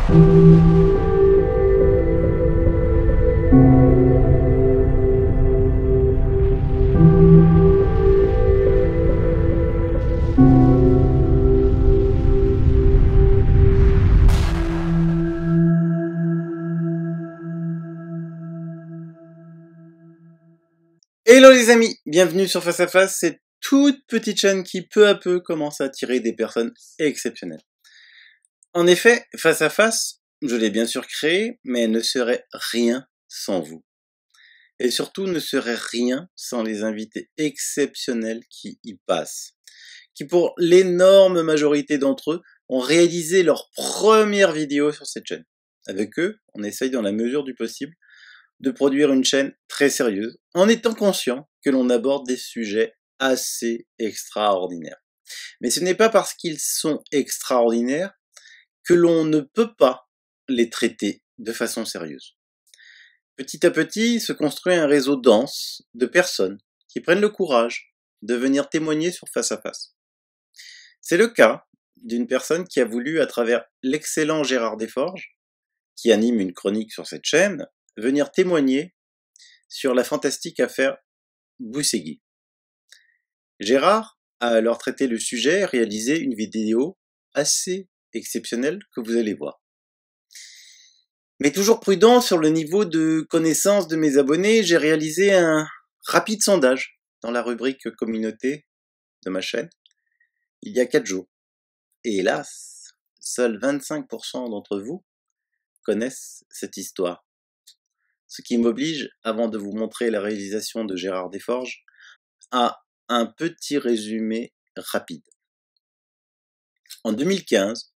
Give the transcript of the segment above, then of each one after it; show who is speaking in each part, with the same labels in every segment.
Speaker 1: Hello les amis, bienvenue sur Face à Face, cette toute petite chaîne qui peu à peu commence à attirer des personnes exceptionnelles. En effet, Face à Face, je l'ai bien sûr créé, mais elle ne serait rien sans vous. Et surtout ne serait rien sans les invités exceptionnels qui y passent, qui pour l'énorme majorité d'entre eux ont réalisé leur première vidéo sur cette chaîne. Avec eux, on essaye dans la mesure du possible de produire une chaîne très sérieuse, en étant conscient que l'on aborde des sujets assez extraordinaires. Mais ce n'est pas parce qu'ils sont extraordinaires que l'on ne peut pas les traiter de façon sérieuse. Petit à petit se construit un réseau dense de personnes qui prennent le courage de venir témoigner sur Face à Face. C'est le cas d'une personne qui a voulu, à travers l'excellent Gérard Desforges, qui anime une chronique sur cette chaîne, venir témoigner sur la fantastique affaire Boussegui. Gérard a alors traité le sujet et réalisé une vidéo assez exceptionnelle que vous allez voir. Mais toujours prudent sur le niveau de connaissance de mes abonnés, j'ai réalisé un rapide sondage dans la rubrique communauté de ma chaîne il y a 4 jours. Et hélas, seuls 25% d'entre vous connaissent cette histoire. Ce qui m'oblige, avant de vous montrer la réalisation de Gérard Desforges, à un petit résumé rapide. En 2015,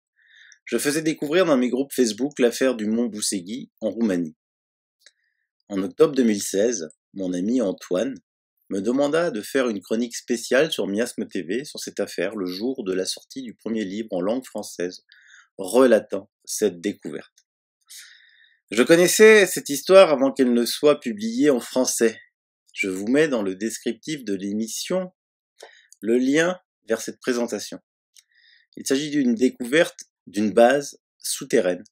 Speaker 1: je faisais découvrir dans mes groupes Facebook l'affaire du mont Boussegui en Roumanie. En octobre 2016, mon ami Antoine me demanda de faire une chronique spéciale sur Miasme TV sur cette affaire le jour de la sortie du premier livre en langue française relatant cette découverte. Je connaissais cette histoire avant qu'elle ne soit publiée en français. Je vous mets dans le descriptif de l'émission le lien vers cette présentation. Il s'agit d'une découverte d'une base souterraine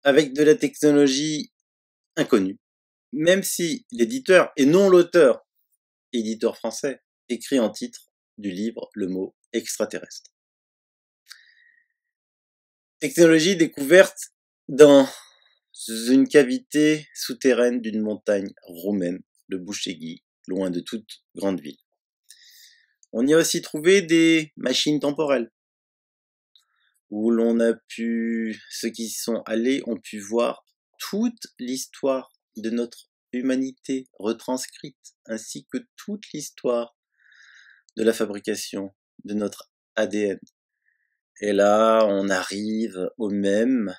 Speaker 1: avec de la technologie inconnue, même si l'éditeur, et non l'auteur, éditeur français, écrit en titre du livre le mot extraterrestre. Technologie découverte dans une cavité souterraine d'une montagne roumaine, le Boussegui, loin de toute grande ville. On y a aussi trouvé des machines temporelles, où ceux qui y sont allés ont pu voir toute l'histoire de notre humanité retranscrite, ainsi que toute l'histoire de la fabrication de notre ADN. Et là, on arrive aux mêmes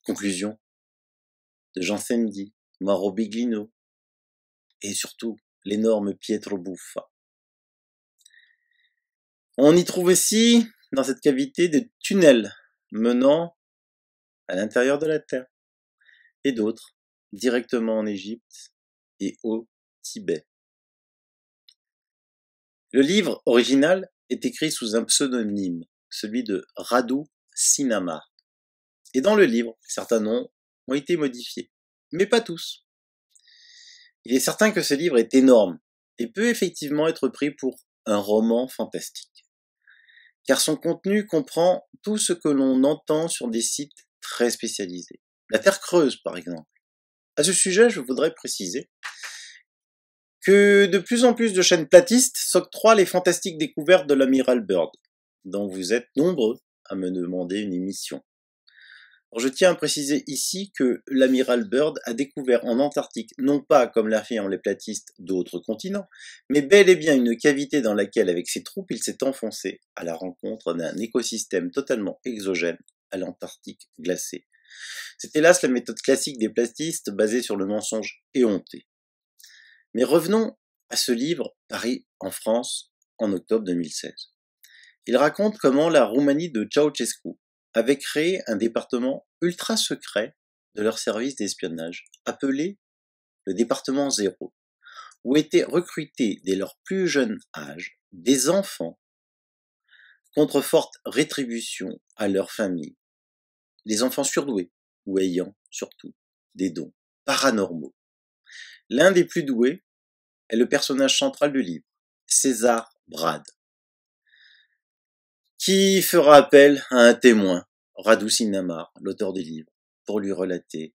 Speaker 1: conclusions de Jean Semdi, Mauro Biglino, et surtout l'énorme Pietro Buffa. On y trouve aussi, dans cette cavité, des tunnels menant à l'intérieur de la Terre, et d'autres directement en Égypte et au Tibet. Le livre original est écrit sous un pseudonyme, celui de Radu Sinamar. Et dans le livre, certains noms ont été modifiés, mais pas tous. Il est certain que ce livre est énorme et peut effectivement être pris pour un roman fantastique, car son contenu comprend tout ce que l'on entend sur des sites très spécialisés. La Terre creuse, par exemple. À ce sujet, je voudrais préciser que de plus en plus de chaînes platistes s'octroient les fantastiques découvertes de l'amiral Byrd, dont vous êtes nombreux à me demander une émission. Alors, je tiens à préciser ici que l'amiral Byrd a découvert en Antarctique, non pas, comme l'affirment les platistes, d'autres continents, mais bel et bien une cavité dans laquelle, avec ses troupes, il s'est enfoncé à la rencontre d'un écosystème totalement exogène à l'Antarctique glacée. C'est hélas la méthode classique des platistes basée sur le mensonge éhonté. Mais revenons à ce livre paru en France en octobre 2016. Il raconte comment la Roumanie de Ceausescu avait créé un département ultra secret de leur service d'espionnage, appelé le département 0, où étaient recrutés dès leur plus jeune âge des enfants contre forte rétribution à leur famille les enfants surdoués, ou ayant, surtout, des dons paranormaux. L'un des plus doués est le personnage central du livre, César Brad, qui fera appel à un témoin, Radu Sinamar, l'auteur des livres, pour lui relater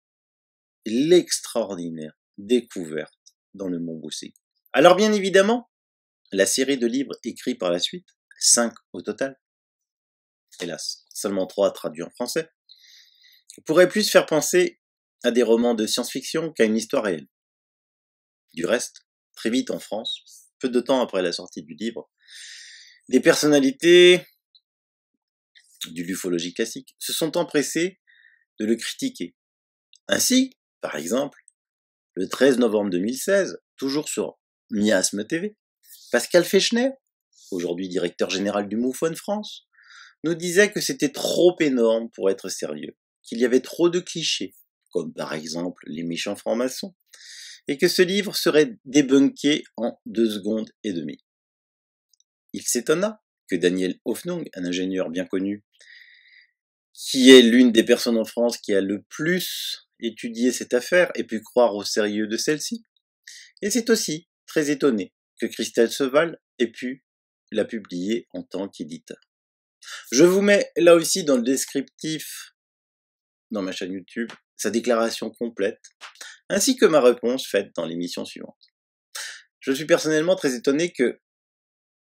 Speaker 1: l'extraordinaire découverte dans le mont Boussé. Alors bien évidemment, la série de livres écrits par la suite, 5 au total, hélas, seulement 3 traduits en français, pourrait plus faire penser à des romans de science-fiction qu'à une histoire réelle. Du reste, très vite en France, peu de temps après la sortie du livre, des personnalités du l'ufologie classique se sont empressées de le critiquer. Ainsi, par exemple, le 13 novembre 2016, toujours sur Miasme TV, Pascal Fechner, aujourd'hui directeur général du MUFON France, nous disait que c'était trop énorme pour être sérieux, qu'il y avait trop de clichés, comme par exemple les méchants francs-maçons, et que ce livre serait débunké en 2 secondes et demie. Il s'étonna que Daniel Hoffnung, un ingénieur bien connu, qui est l'une des personnes en France qui a le plus étudié cette affaire et pu croire au sérieux de celle-ci. Et c'est aussi très étonné que Christelle Seval ait pu la publier en tant qu'éditeur. Je vous mets là aussi dans le descriptif, dans ma chaîne YouTube, sa déclaration complète, ainsi que ma réponse faite dans l'émission suivante. Je suis personnellement très étonné que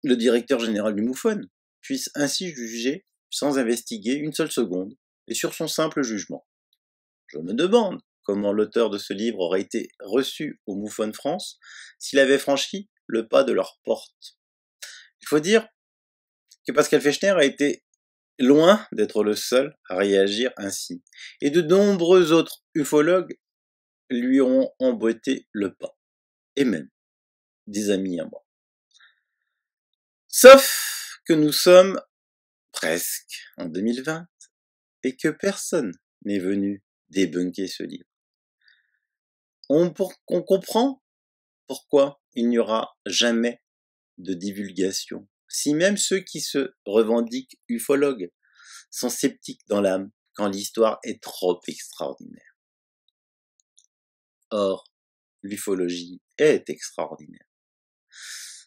Speaker 1: le directeur général du MUFON puisse ainsi juger sans investiguer une seule seconde et sur son simple jugement. Je me demande comment l'auteur de ce livre aurait été reçu au MUFON France s'il avait franchi le pas de leur porte. Il faut dire que Pascal Fechner a été loin d'être le seul à réagir ainsi, et de nombreux autres ufologues lui ont emboîté le pas, et même des amis à moi. Sauf que nous sommes presque en 2020 et que personne n'est venu débunker ce livre. On comprend pourquoi il n'y aura jamais de divulgation, si même ceux qui se revendiquent ufologues sont sceptiques dans l'âme quand l'histoire est trop extraordinaire. Or, l'ufologie est extraordinaire.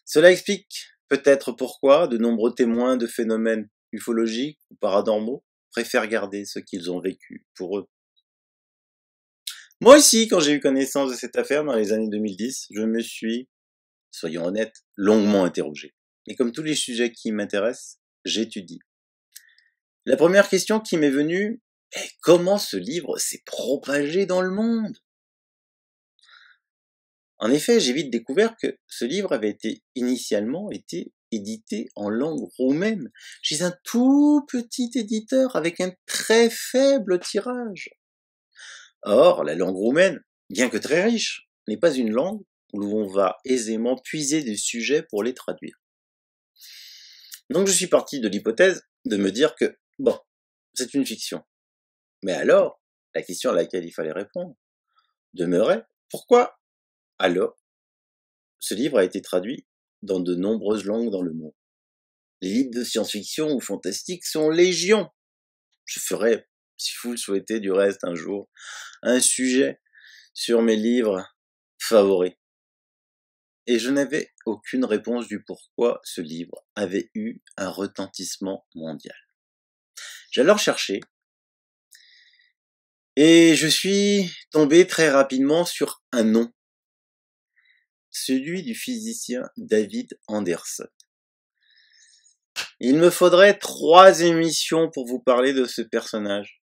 Speaker 1: Cela explique peut-être pourquoi de nombreux témoins de phénomènes ufologiques ou paranormaux préfèrent garder ce qu'ils ont vécu pour eux. Moi aussi, quand j'ai eu connaissance de cette affaire dans les années 2010, je me suis, soyons honnêtes, longuement interrogé. Et comme tous les sujets qui m'intéressent, j'étudie. La première question qui m'est venue est comment ce livre s'est propagé dans le monde ? En effet, j'ai vite découvert que ce livre avait initialement été édité en langue roumaine, chez un tout petit éditeur avec un très faible tirage. Or, la langue roumaine, bien que très riche, n'est pas une langue où on va aisément puiser des sujets pour les traduire. Donc je suis parti de l'hypothèse de me dire que, bon, c'est une fiction. Mais alors, la question à laquelle il fallait répondre demeurait, pourquoi alors ce livre a été traduit dans de nombreuses langues dans le monde? Les livres de science-fiction ou fantastique sont légion. Je ferai, si vous le souhaitez, du reste un jour, un sujet sur mes livres favoris. Et je n'avais aucune réponse du pourquoi ce livre avait eu un retentissement mondial. J'ai alors cherché, et je suis tombé très rapidement sur un nom, celui du physicien David Anderson. Il me faudrait 3 émissions pour vous parler de ce personnage,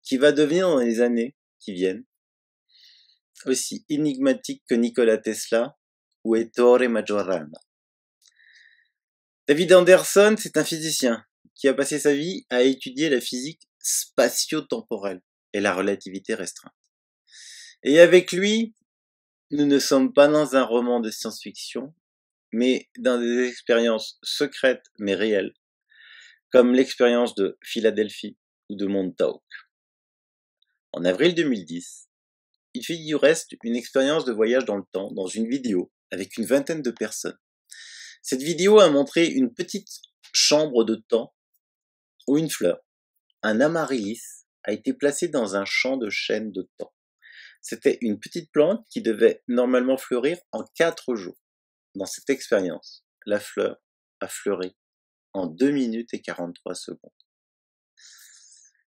Speaker 1: qui va devenir dans les années qui viennent aussi énigmatique que Nikola Tesla ou Ettore Majorana. David Anderson, c'est un physicien qui a passé sa vie à étudier la physique spatio-temporelle et la relativité restreinte. Et avec lui, nous ne sommes pas dans un roman de science-fiction, mais dans des expériences secrètes mais réelles, comme l'expérience de Philadelphie ou de Montauk. En avril 2010, il fit du reste une expérience de voyage dans le temps dans une vidéo avec une vingtaine de personnes. Cette vidéo a montré une petite chambre de temps où une fleur, un amaryllis a été placé dans un champ de chêne de thym. C'était une petite plante qui devait normalement fleurir en 4 jours. Dans cette expérience, la fleur a fleuri en 2 minutes et 43 secondes.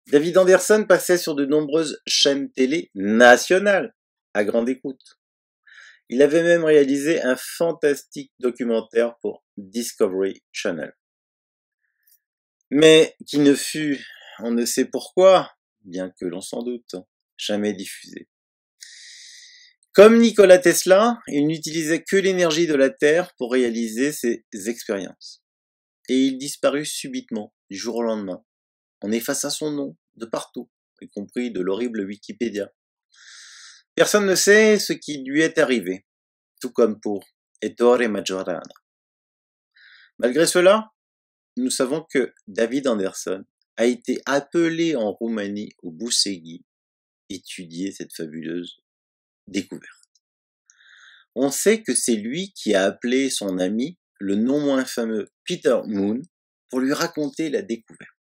Speaker 1: David Anderson passait sur de nombreuses chaînes télé nationales à grande écoute. Il avait même réalisé un fantastique documentaire pour Discovery Channel. Mais qui ne fut, on ne sait pourquoi, bien que l'on s'en doute, jamais diffusé. Comme Nikola Tesla, il n'utilisait que l'énergie de la Terre pour réaliser ses expériences. Et il disparut subitement, du jour au lendemain. On effaça son nom de partout, y compris de l'horrible Wikipédia. Personne ne sait ce qui lui est arrivé, tout comme pour Ettore Majorana. Malgré cela, nous savons que David Anderson a été appelé en Roumanie au Boussegui étudier cette fabuleuse découverte. On sait que c'est lui qui a appelé son ami, le non moins fameux Peter Moon, pour lui raconter la découverte.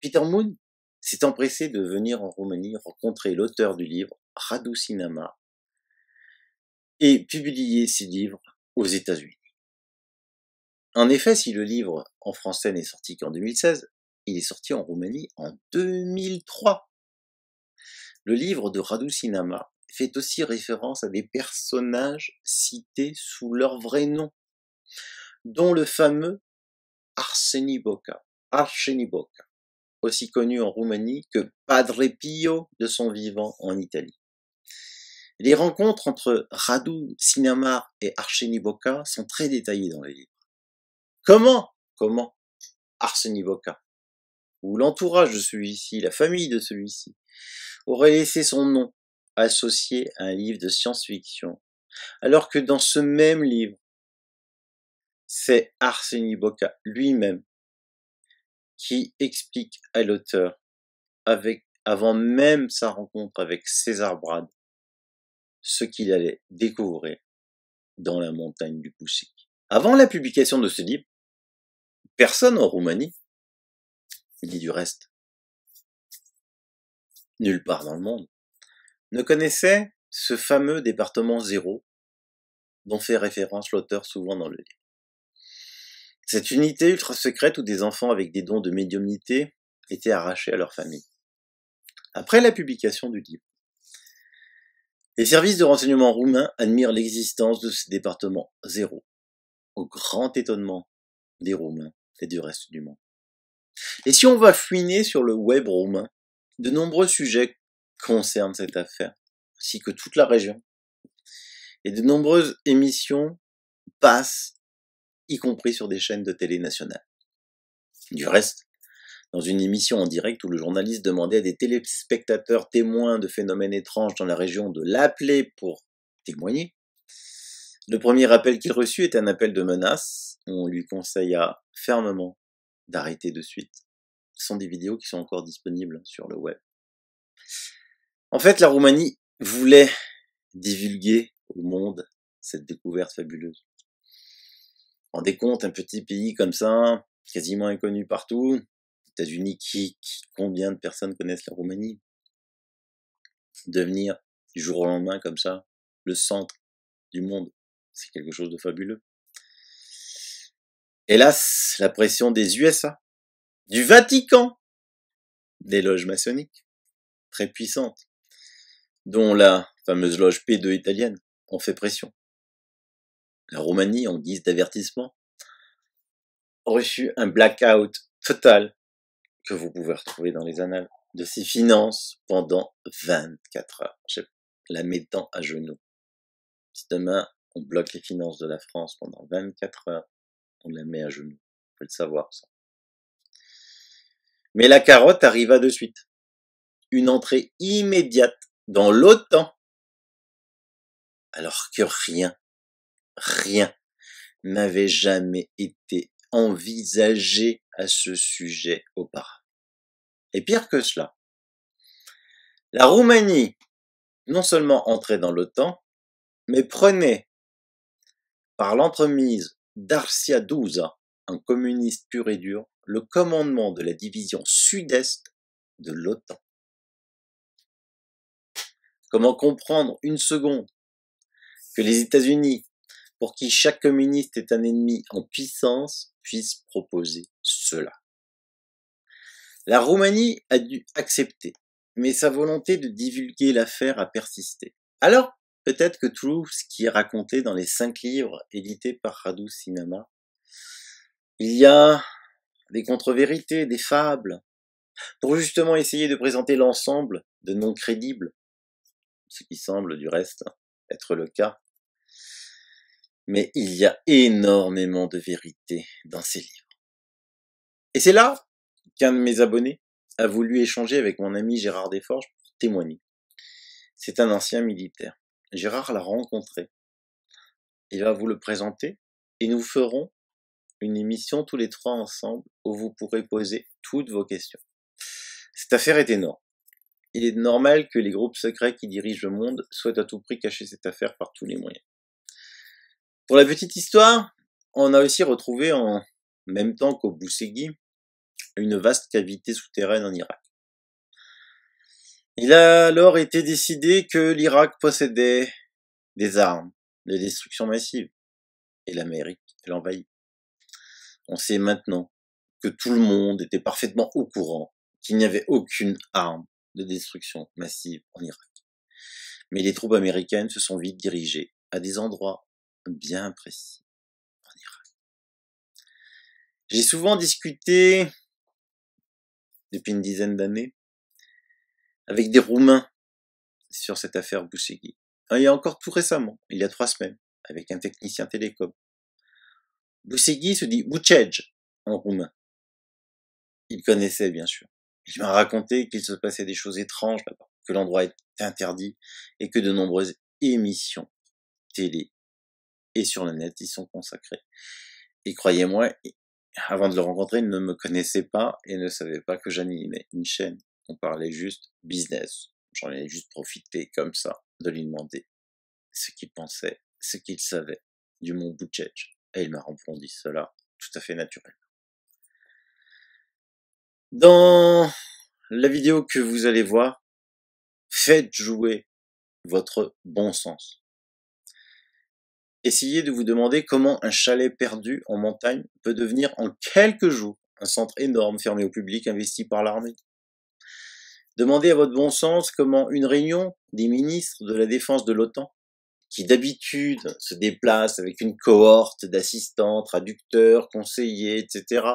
Speaker 1: Peter Moon s'est empressé de venir en Roumanie rencontrer l'auteur du livre, Radu Sinama, et publier ses livres aux États-Unis. En effet, si le livre en français n'est sorti qu'en 2016, il est sorti en Roumanie en 2003. Le livre de Radu Sinama fait aussi référence à des personnages cités sous leur vrai nom, dont le fameux Arseni Boca, aussi connu en Roumanie que Padre Pio de son vivant en Italie. Les rencontres entre Radu Sinama et Arseni Boca sont très détaillées dans le livre. Comment Arseni Boca, ou l'entourage de celui-ci, la famille de celui-ci, aurait laissé son nom associé à un livre de science-fiction, alors que dans ce même livre, c'est Arseni Boca lui-même qui explique à l'auteur, avant même sa rencontre avec César Brad, ce qu'il allait découvrir dans la montagne du Boussegui. Avant la publication de ce livre, personne en Roumanie, ni du reste, nulle part dans le monde, ne connaissait ce fameux département 0 dont fait référence l'auteur souvent dans le livre. Cette unité ultra secrète où des enfants avec des dons de médiumnité étaient arrachés à leur famille. Après la publication du livre, les services de renseignement roumains admirent l'existence de ce département 0, au grand étonnement des Roumains et du reste du monde. Et si on va fouiner sur le web roumain, de nombreux sujets concernent cette affaire, ainsi que toute la région. Et de nombreuses émissions passent, y compris sur des chaînes de télé nationales. Du reste, dans une émission en direct où le journaliste demandait à des téléspectateurs témoins de phénomènes étranges dans la région de l'appeler pour témoigner, le premier appel qu'il reçut est un appel de menace. On lui conseilla fermement d'arrêter de suite. Ce sont des vidéos qui sont encore disponibles sur le web. En fait, la Roumanie voulait divulguer au monde cette découverte fabuleuse. Rendez compte, un petit pays comme ça, quasiment inconnu partout, États-Unis, combien de personnes connaissent la Roumanie? Devenir du jour au lendemain comme ça, le centre du monde, c'est quelque chose de fabuleux. Hélas, la pression des USA, du Vatican, des loges maçonniques, très puissantes, dont la fameuse loge P2 italienne, ont fait pression. La Roumanie, en guise d'avertissement, a reçu un blackout total que vous pouvez retrouver dans les annales de ses finances pendant 24 heures, la mettant à genoux. Si demain on bloque les finances de la France pendant 24 heures, on la met à genoux. Faut le savoir, ça. Mais la carotte arriva de suite. Une entrée immédiate dans l'OTAN. Alors que rien n'avait jamais été envisagé à ce sujet auparavant. Et pire que cela, la Roumanie non seulement entrait dans l'OTAN, mais prenait, par l'entremise d'Arsia Douza, un communiste pur et dur, le commandement de la division sud-est de l'OTAN. Comment comprendre une seconde que les États-Unis, pour qui chaque communiste est un ennemi en puissance, puissent proposer cela? La Roumanie a dû accepter, mais sa volonté de divulguer l'affaire a persisté. Alors, peut-être que tout ce qui est raconté dans les 5 livres édités par Radu Cinema, il y a des contre-vérités, des fables, pour justement essayer de présenter l'ensemble de non crédibles, ce qui semble du reste être le cas. Mais il y a énormément de vérité dans ces livres. Et c'est là qu'un de mes abonnés a voulu échanger avec mon ami Gérard Desforges pour témoigner. C'est un ancien militaire. Gérard l'a rencontré. Il va vous le présenter et nous ferons une émission tous les 3 ensemble où vous pourrez poser toutes vos questions. Cette affaire est énorme. Il est normal que les groupes secrets qui dirigent le monde souhaitent à tout prix cacher cette affaire par tous les moyens. Pour la petite histoire, on a aussi retrouvé en même temps qu'au Boussegui une vaste cavité souterraine en Irak. Il a alors été décidé que l'Irak possédait des armes de destruction massive et l'Amérique l'envahit. On sait maintenant que tout le monde était parfaitement au courant qu'il n'y avait aucune arme de destruction massive en Irak. Mais les troupes américaines se sont vite dirigées à des endroits bien précis en Irak. J'ai souvent discuté, depuis une dizaine d'années, avec des Roumains sur cette affaire Boussegui. Il y a encore tout récemment, il y a 3 semaines, avec un technicien télécom. Boussegui se dit Bucej en roumain. Il connaissait bien sûr. Il m'a raconté qu'il se passait des choses étranges là-bas, que l'endroit est interdit et que de nombreuses émissions télé et sur le net y sont consacrées. Et croyez-moi, avant de le rencontrer, il ne me connaissait pas et ne savait pas que j'animais une chaîne. On parlait juste business. J'en ai juste profité comme ça de lui demander ce qu'il pensait, ce qu'il savait du mont Bucej. Et il m'a répondu cela tout à fait naturellement. Dans la vidéo que vous allez voir, faites jouer votre bon sens. Essayez de vous demander comment un chalet perdu en montagne peut devenir en quelques jours un centre énorme fermé au public investi par l'armée. Demandez à votre bon sens comment une réunion des ministres de la défense de l'OTAN, qui d'habitude se déplacent avec une cohorte d'assistants, traducteurs, conseillers, etc.,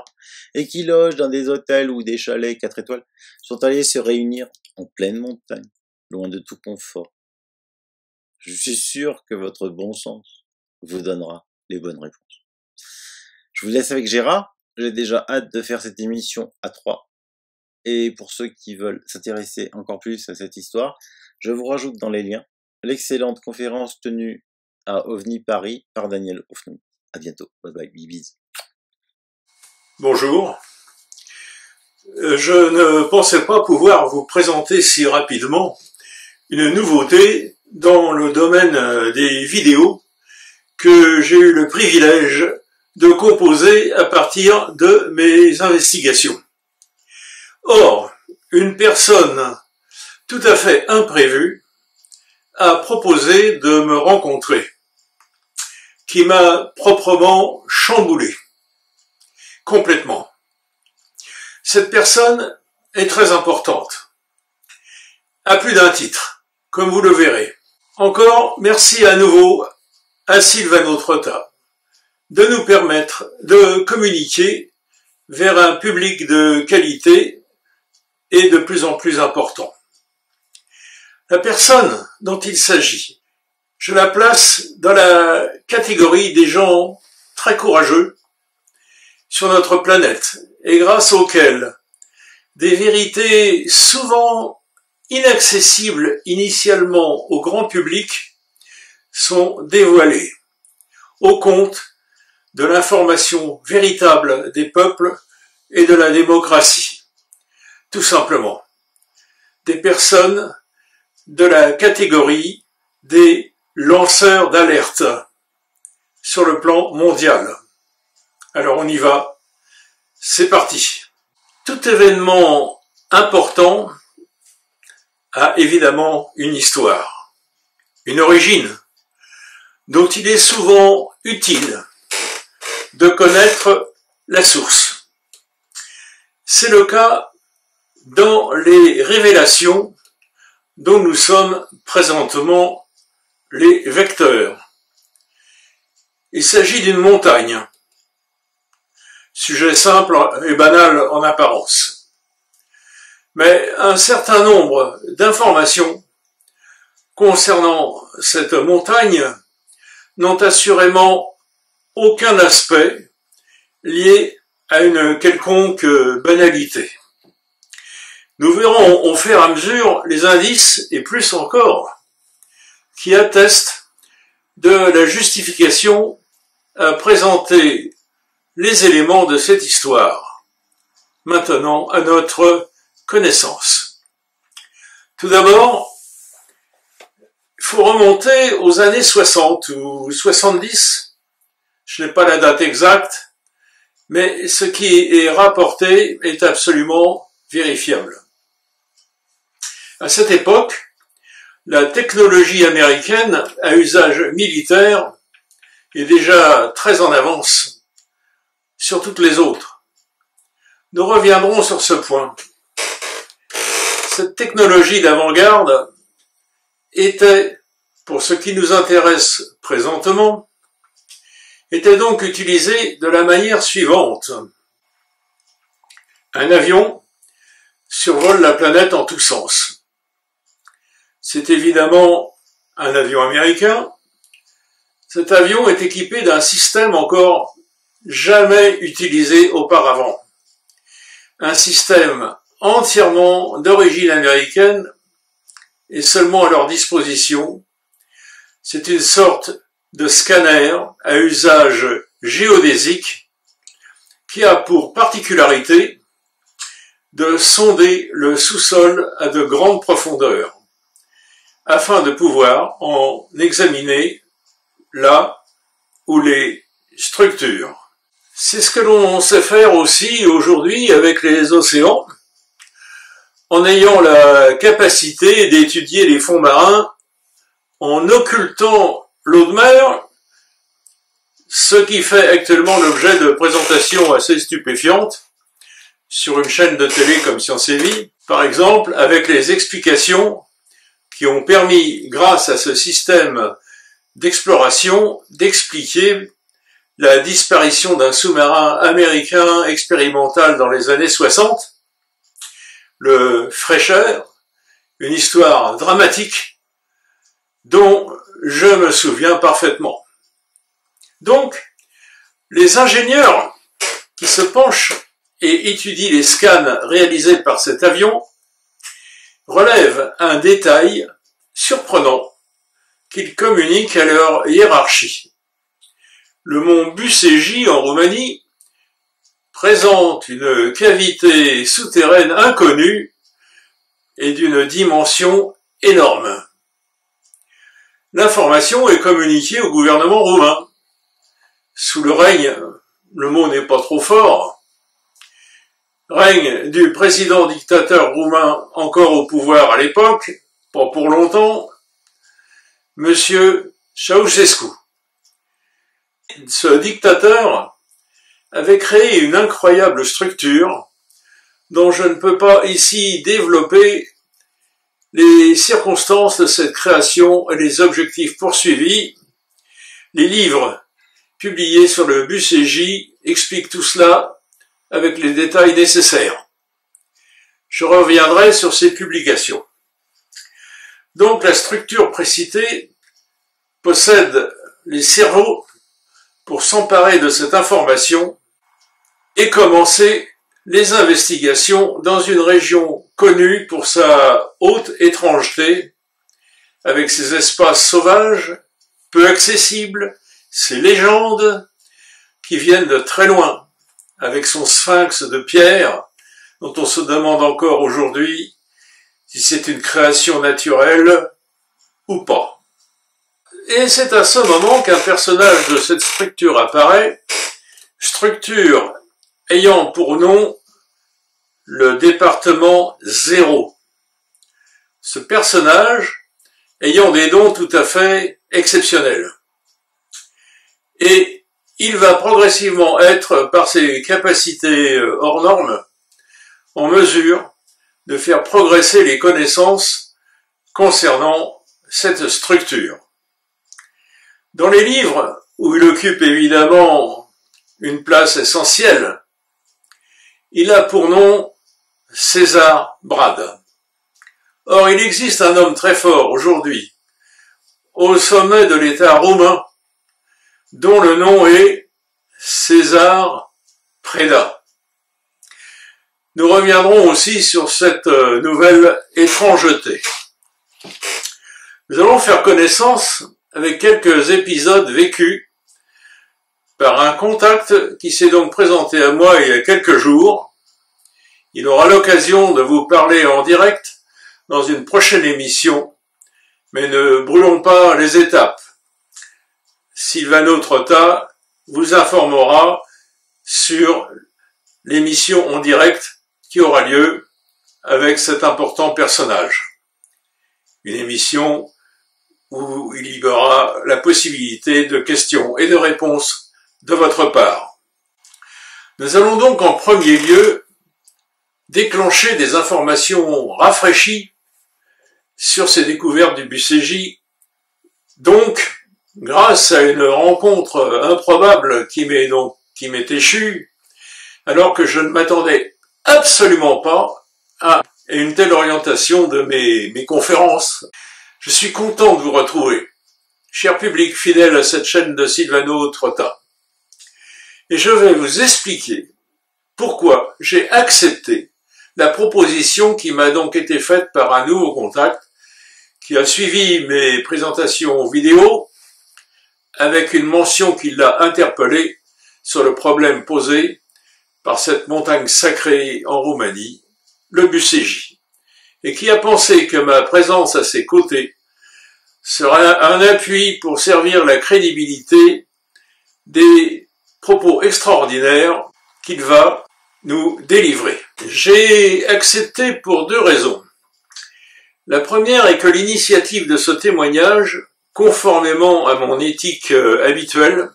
Speaker 1: et qui logent dans des hôtels ou des chalets 4 étoiles, sont allés se réunir en pleine montagne, loin de tout confort. Je suis sûr que votre bon sens vous donnera les bonnes réponses. Je vous laisse avec Gérard. J'ai déjà hâte de faire cette émission à 3. Et pour ceux qui veulent s'intéresser encore plus à cette histoire, je vous rajoute dans les liens l'excellente conférence tenue à OVNI Paris par Daniel Hoffnung. À bientôt. Bye bye. Bibis.
Speaker 2: Bonjour. Je ne pensais pas pouvoir vous présenter si rapidement une nouveauté dans le domaine des vidéos que j'ai eu le privilège de composer à partir de mes investigations. Or, une personne tout à fait imprévue a proposé de me rencontrer, qui m'a proprement chamboulé, complètement. Cette personne est très importante, à plus d'un titre, comme vous le verrez. Encore merci à nouveau à Silvano Trotta de nous permettre de communiquer vers un public de qualité et de plus en plus important. La personne dont il s'agit, je la place dans la catégorie des gens très courageux sur notre planète et grâce auxquels des vérités souvent inaccessibles initialement au grand public sont dévoilées au compte de l'information véritable des peuples et de la démocratie. Tout simplement, des personnes de la catégorie des lanceurs d'alerte sur le plan mondial. Alors on y va, c'est parti. Tout événement important a évidemment une histoire, une origine, dont il est souvent utile de connaître la source. C'est le cas dans les révélations dont nous sommes présentement les vecteurs. Il s'agit d'une montagne, sujet simple et banal en apparence. Mais un certain nombre d'informations concernant cette montagne n'ont assurément aucun aspect lié à une quelconque banalité. Nous verrons au fur et à mesure les indices, et plus encore, qui attestent de la justification à présenter les éléments de cette histoire, maintenant à notre connaissance. Tout d'abord, il faut remonter aux années 60 ou 70, je n'ai pas la date exacte, mais ce qui est rapporté est absolument vérifiable. À cette époque, la technologie américaine à usage militaire est déjà très en avance sur toutes les autres. Nous reviendrons sur ce point. Cette technologie d'avant-garde était, pour ce qui nous intéresse présentement, était donc utilisée de la manière suivante. Un avion survole la planète en tous sens. C'est évidemment un avion américain. Cet avion est équipé d'un système encore jamais utilisé auparavant. Un système entièrement d'origine américaine et seulement à leur disposition. C'est une sorte de scanner à usage géodésique qui a pour particularité de sonder le sous-sol à de grandes profondeurs afin de pouvoir en examiner là où les structures. C'est ce que l'on sait faire aussi aujourd'hui avec les océans, en ayant la capacité d'étudier les fonds marins en occultant l'eau de mer, ce qui fait actuellement l'objet de présentations assez stupéfiantes sur une chaîne de télé comme Science et Vie, par exemple avec les explications qui ont permis, grâce à ce système d'exploration, d'expliquer la disparition d'un sous-marin américain expérimental dans les années 60, le Fresher, une histoire dramatique dont je me souviens parfaitement. Donc, les ingénieurs qui se penchent et étudient les scans réalisés par cet avion relèvent un détail surprenant qu'ils communiquent à leur hiérarchie. Le mont Bucégi en Roumanie présente une cavité souterraine inconnue et d'une dimension énorme. L'information est communiquée au gouvernement roumain. Sous le règne, le mot n'est pas trop fort, règne du président dictateur roumain encore au pouvoir à l'époque, pas pour longtemps, Monsieur Ceausescu. Ce dictateur avait créé une incroyable structure dont je ne peux pas ici développer les circonstances de cette création et les objectifs poursuivis. Les livres publiés sur le Bucégi expliquent tout cela avec les détails nécessaires. Je reviendrai sur ces publications. Donc la structure précitée possède les cerveaux pour s'emparer de cette information et commencer les investigations dans une région connue pour sa haute étrangeté, avec ses espaces sauvages, peu accessibles, ses légendes qui viennent de très loin, avec son sphinx de pierre, dont on se demande encore aujourd'hui si c'est une création naturelle ou pas. Et c'est à ce moment qu'un personnage de cette structure apparaît, structure ayant pour nom le département 0. Ce personnage ayant des dons tout à fait exceptionnels. Et il va progressivement être, par ses capacités hors normes, en mesure de faire progresser les connaissances concernant cette structure. Dans les livres, où il occupe évidemment une place essentielle, il a pour nom César Brad. Or, il existe un homme très fort aujourd'hui, au sommet de l'État roumain, dont le nom est César Preda. Nous reviendrons aussi sur cette nouvelle étrangeté. Nous allons faire connaissance avec quelques épisodes vécus par un contact qui s'est donc présenté à moi il y a quelques jours. Il aura l'occasion de vous parler en direct dans une prochaine émission, mais ne brûlons pas les étapes. Sylvano Trotta vous informera sur l'émission en direct qui aura lieu avec cet important personnage. Une émission où il y aura la possibilité de questions et de réponses de votre part. Nous allons donc en premier lieu déclencher des informations rafraîchies sur ces découvertes du BCJ, donc grâce à une rencontre improbable qui m'est échue, alors que je ne m'attendais absolument pas à une telle orientation de mes conférences. Je suis content de vous retrouver, cher public fidèle à cette chaîne de Sylvano Trotta. Et je vais vous expliquer pourquoi j'ai accepté la proposition qui m'a donc été faite par un nouveau contact qui a suivi mes présentations vidéo avec une mention qui l'a interpellé sur le problème posé par cette montagne sacrée en Roumanie, le BCJ, et qui a pensé que ma présence à ses côtés sera un appui pour servir la crédibilité des propos extraordinaires qu'il va nous délivrer. J'ai accepté pour deux raisons. La première est que l'initiative de ce témoignage, conformément à mon éthique habituelle,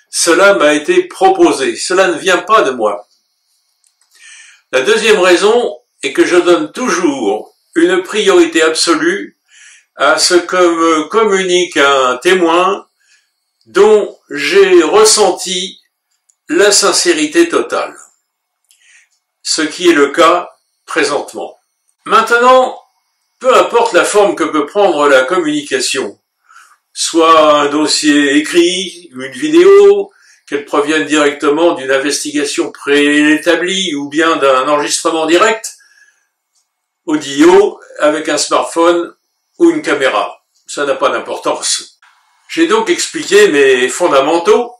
Speaker 2: cela m'a été proposé, cela ne vient pas de moi. La deuxième raison est que je donne toujours une priorité absolue à ce que me communique un témoin dont j'ai ressenti la sincérité totale, ce qui est le cas présentement. Maintenant, peu importe la forme que peut prendre la communication, soit un dossier écrit, une vidéo, qu'elle provienne directement d'une investigation préétablie ou bien d'un enregistrement direct, audio avec un smartphone ou une caméra. Ça n'a pas d'importance. J'ai donc expliqué mes fondamentaux.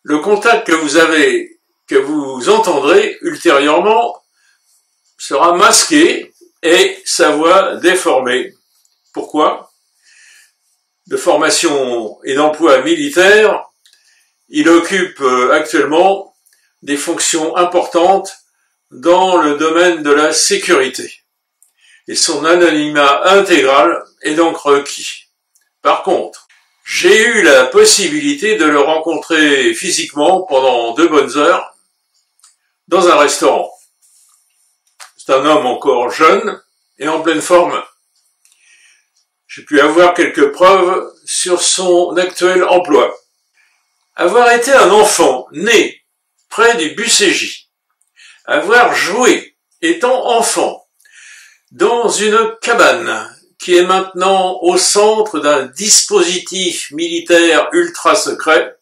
Speaker 2: Le contact que vous avez, que vous entendrez ultérieurement, sera masqué et sa voix déformée. Pourquoi ? De formation et d'emploi militaire, il occupe actuellement des fonctions importantes dans le domaine de la sécurité. Et son anonymat intégral est donc requis. Par contre, j'ai eu la possibilité de le rencontrer physiquement pendant 2 bonnes heures dans un restaurant. C'est un homme encore jeune et en pleine forme. J'ai pu avoir quelques preuves sur son actuel emploi. Avoir été un enfant né près du BCJ, avoir joué, étant enfant, dans une cabane qui est maintenant au centre d'un dispositif militaire ultra secret.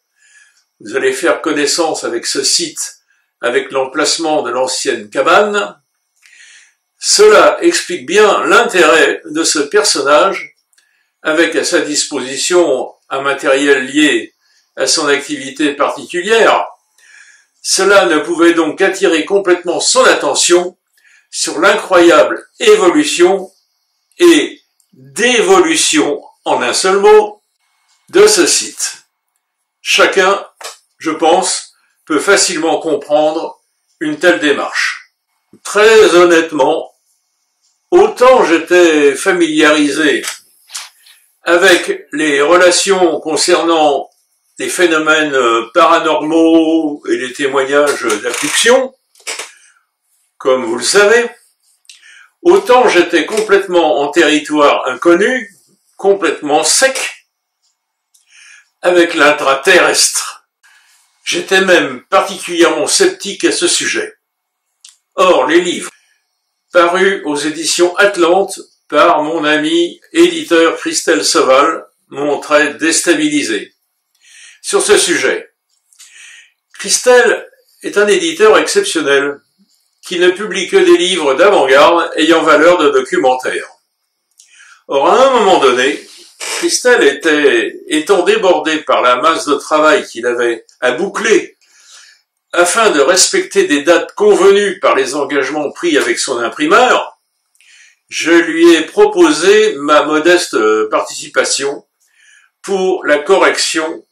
Speaker 2: Vous allez faire connaissance avec ce site, avec l'emplacement de l'ancienne cabane. Cela explique bien l'intérêt de ce personnage, avec à sa disposition un matériel lié à son activité particulière. Cela ne pouvait donc qu'attirer complètement son attention sur l'incroyable évolution et dévolution, en un seul mot, de ce site. Chacun, je pense, peut facilement comprendre une telle démarche. Très honnêtement, autant j'étais familiarisé avec les relations concernant les phénomènes paranormaux et les témoignages d'abduction, comme vous le savez, autant j'étais complètement en territoire inconnu, complètement sec, avec l'intraterrestre. J'étais même particulièrement sceptique à ce sujet. Or, les livres parus aux éditions Atlante par mon ami éditeur Christelle Soval m'ont très déstabilisé sur ce sujet. Christelle est un éditeur exceptionnel qui ne publie que des livres d'avant-garde ayant valeur de documentaire. Or, à un moment donné, Christelle étant débordé par la masse de travail qu'il avait à boucler afin de respecter des dates convenues par les engagements pris avec son imprimeur, je lui ai proposé ma modeste participation pour la correction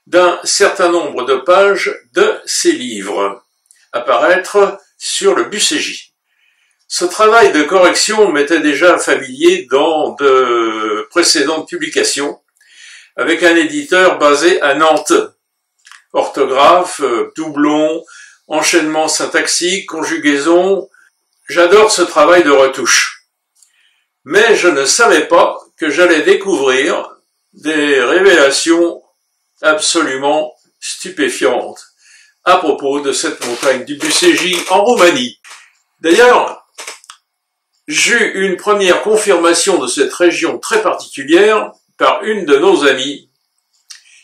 Speaker 2: d'un certain nombre de pages de ses livres à paraître sur le BUCJ. Ce travail de correction m'était déjà familier dans de précédentes publications avec un éditeur basé à Nantes. Orthographe, doublon, enchaînement syntaxique, conjugaison, j'adore ce travail de retouche. Mais je ne savais pas que j'allais découvrir des révélations absolument stupéfiantes à propos de cette montagne du BUCJ en Roumanie. D'ailleurs, j'eus une première confirmation de cette région très particulière par une de nos amies,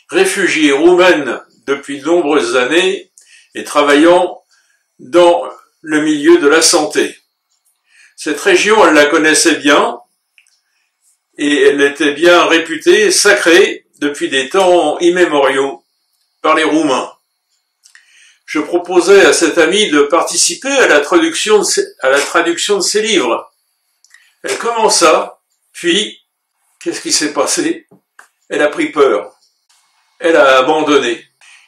Speaker 2: réfugiée roumaine depuis de nombreuses années et travaillant dans le milieu de la santé. Cette région, elle la connaissait bien et elle était bien réputée sacrée depuis des temps immémoriaux par les Roumains. Je proposais à cette amie de participer à la traduction de ses livres. Elle commença, puis, qu'est-ce qui s'est passé? Elle a pris peur. Elle a abandonné.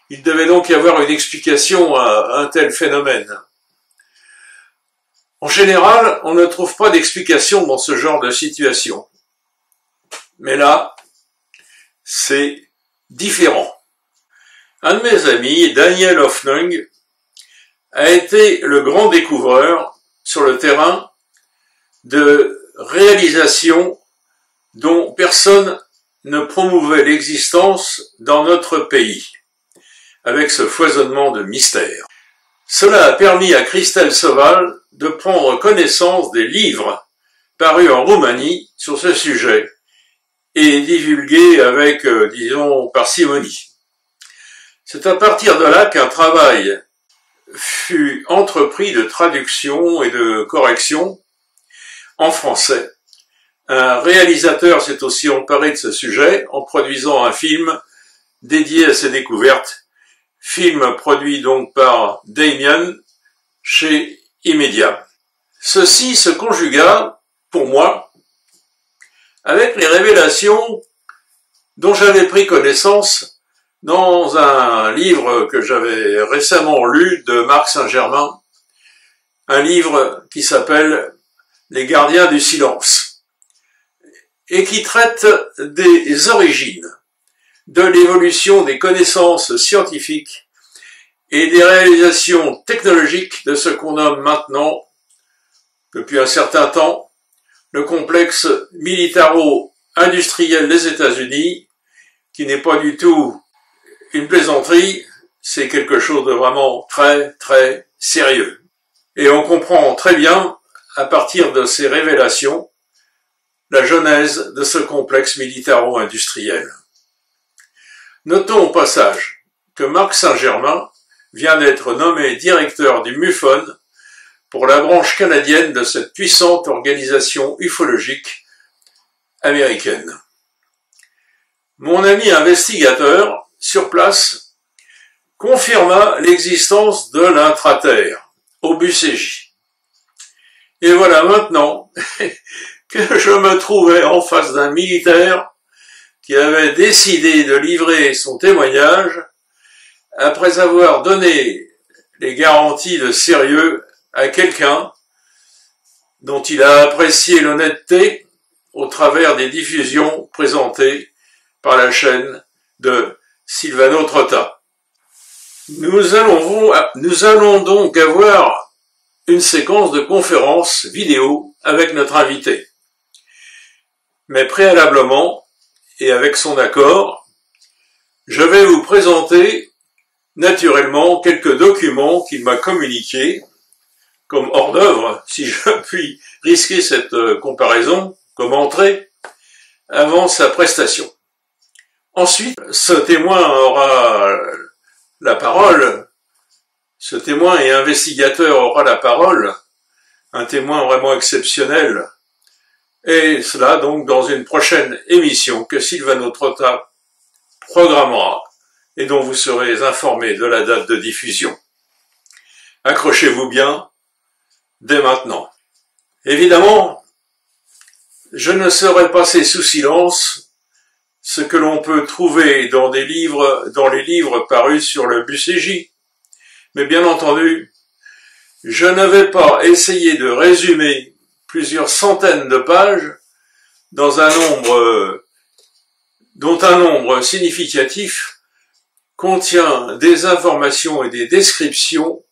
Speaker 2: Il devait donc y avoir une explication à un tel phénomène. En général, on ne trouve pas d'explication dans ce genre de situation. Mais là, c'est différent. Un de mes amis, Daniel Hoffnung, a été le grand découvreur sur le terrain de réalisations dont personne ne promouvait l'existence dans notre pays, avec ce foisonnement de mystères. Cela a permis à Christelle Soval de prendre connaissance des livres parus en Roumanie sur ce sujet et divulgués avec, disons, parcimonie. C'est à partir de là qu'un travail fut entrepris de traduction et de correction en français. Un réalisateur s'est aussi emparé de ce sujet en produisant un film dédié à ses découvertes, film produit donc par Damien chez Immedia. Ceci se conjugua, pour moi, avec les révélations dont j'avais pris connaissance dans un livre que j'avais récemment lu de Marc Saint-Germain, un livre qui s'appelle « Les gardiens du silence » et qui traite des origines de l'évolution des connaissances scientifiques et des réalisations technologiques de ce qu'on nomme maintenant, depuis un certain temps, le complexe militaro-industriel des États-Unis, qui n'est pas du tout une plaisanterie, c'est quelque chose de vraiment très, très sérieux. Et on comprend très bien, à partir de ces révélations, la genèse de ce complexe militaro-industriel. Notons au passage que Marc Saint-Germain vient d'être nommé directeur du MUFON pour la branche canadienne de cette puissante organisation ufologique américaine. Mon ami investigateur, sur place, confirma l'existence de l'intraterre au BUCJ. Et voilà maintenant que je me trouvais en face d'un militaire qui avait décidé de livrer son témoignage après avoir donné les garanties de sérieux à quelqu'un dont il a apprécié l'honnêteté au travers des diffusions présentées par la chaîne de Silvano Trotta. Nous allons donc avoir une séquence de conférences vidéo avec notre invité. Mais préalablement, et avec son accord, je vais vous présenter naturellement quelques documents qu'il m'a communiqués comme hors d'œuvre, si je puis risquer cette comparaison, comme entrée, avant sa prestation. Ensuite, ce témoin aura la parole, ce témoin et investigateur aura la parole, un témoin vraiment exceptionnel, et cela donc dans une prochaine émission que Silvano Trotta programmera et dont vous serez informés de la date de diffusion. Accrochez-vous bien dès maintenant. Évidemment, je ne saurais passer sous silence ce que l'on peut trouver dans les livres parus sur le BUCJ. Mais bien entendu, je ne vais pas essayer de résumer plusieurs centaines de pages dans dont un nombre significatif contient des informations et des descriptions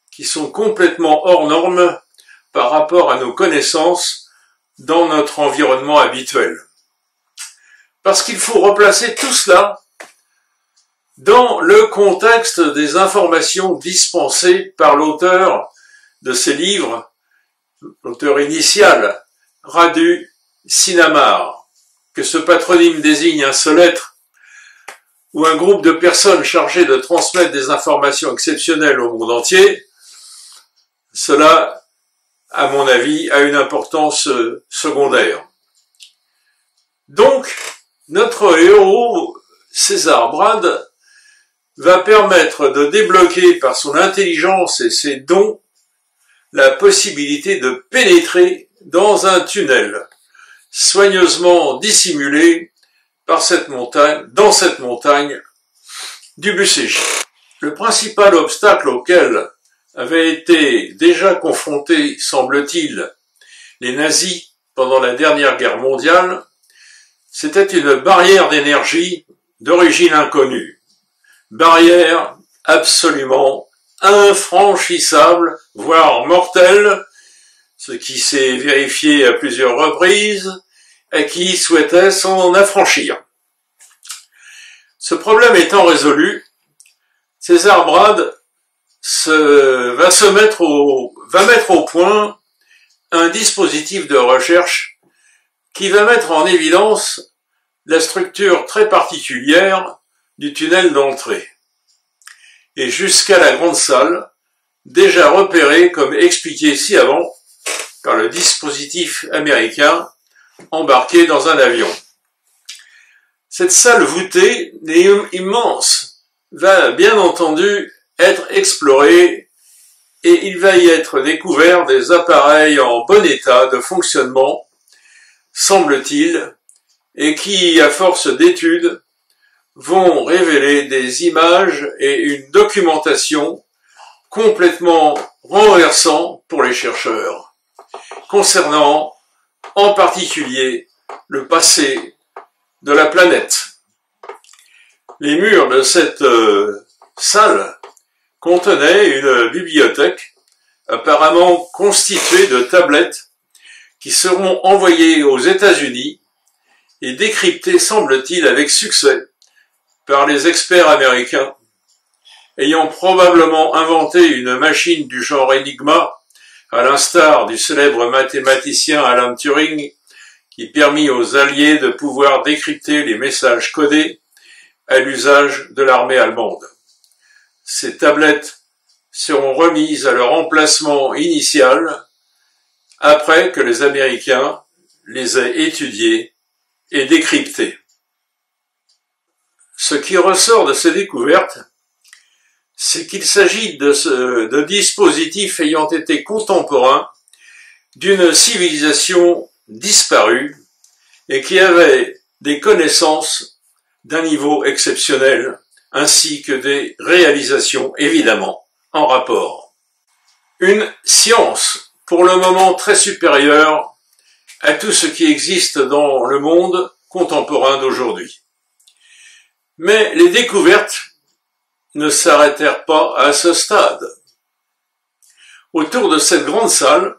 Speaker 2: qui sont complètement hors normes par rapport à nos connaissances dans notre environnement habituel. Parce qu'il faut replacer tout cela dans le contexte des informations dispensées par l'auteur de ces livres, l'auteur initial, Radu Sinamar, que ce patronyme désigne un seul être, ou un groupe de personnes chargées de transmettre des informations exceptionnelles au monde entier. Cela, à mon avis, a une importance secondaire. Donc, notre héros, César Brad, va permettre de débloquer par son intelligence et ses dons la possibilité de pénétrer dans un tunnel soigneusement dissimulé dans cette montagne du BUCJ. Le principal obstacle auquel avaient été déjà confrontés, semble-t-il, les nazis pendant la dernière guerre mondiale, c'était une barrière d'énergie d'origine inconnue. Barrière absolument infranchissable, voire mortelle, ce qui s'est vérifié à plusieurs reprises, et qui souhaitait s'en affranchir. Ce problème étant résolu, César Brad va mettre au point un dispositif de recherche qui va mettre en évidence la structure très particulière du tunnel d'entrée, et jusqu'à la grande salle, déjà repérée comme expliqué ci-avant par le dispositif américain embarqué dans un avion. Cette salle voûtée et immense va bien entendu être explorée et il va y être découvert des appareils en bon état de fonctionnement, semble-t-il, et qui, à force d'études, vont révéler des images et une documentation complètement renversant pour les chercheurs, concernant en particulier le passé de la planète. Les murs de cette salle contenaient une bibliothèque apparemment constituée de tablettes qui seront envoyées aux États-Unis et décryptées, semble-t-il, avec succès par les experts américains, ayant probablement inventé une machine du genre Enigma, à l'instar du célèbre mathématicien Alan Turing, qui permit aux Alliés de pouvoir décrypter les messages codés à l'usage de l'armée allemande. Ces tablettes seront remises à leur emplacement initial après que les Américains les aient étudiées et décryptées. Ce qui ressort de ces découvertes, c'est qu'il s'agit de dispositifs ayant été contemporains d'une civilisation disparue et qui avait des connaissances d'un niveau exceptionnel, ainsi que des réalisations évidemment en rapport. une science pour le moment très supérieure à tout ce qui existe dans le monde contemporain d'aujourd'hui. Mais les découvertes ne s'arrêtèrent pas à ce stade. Autour de cette grande salle,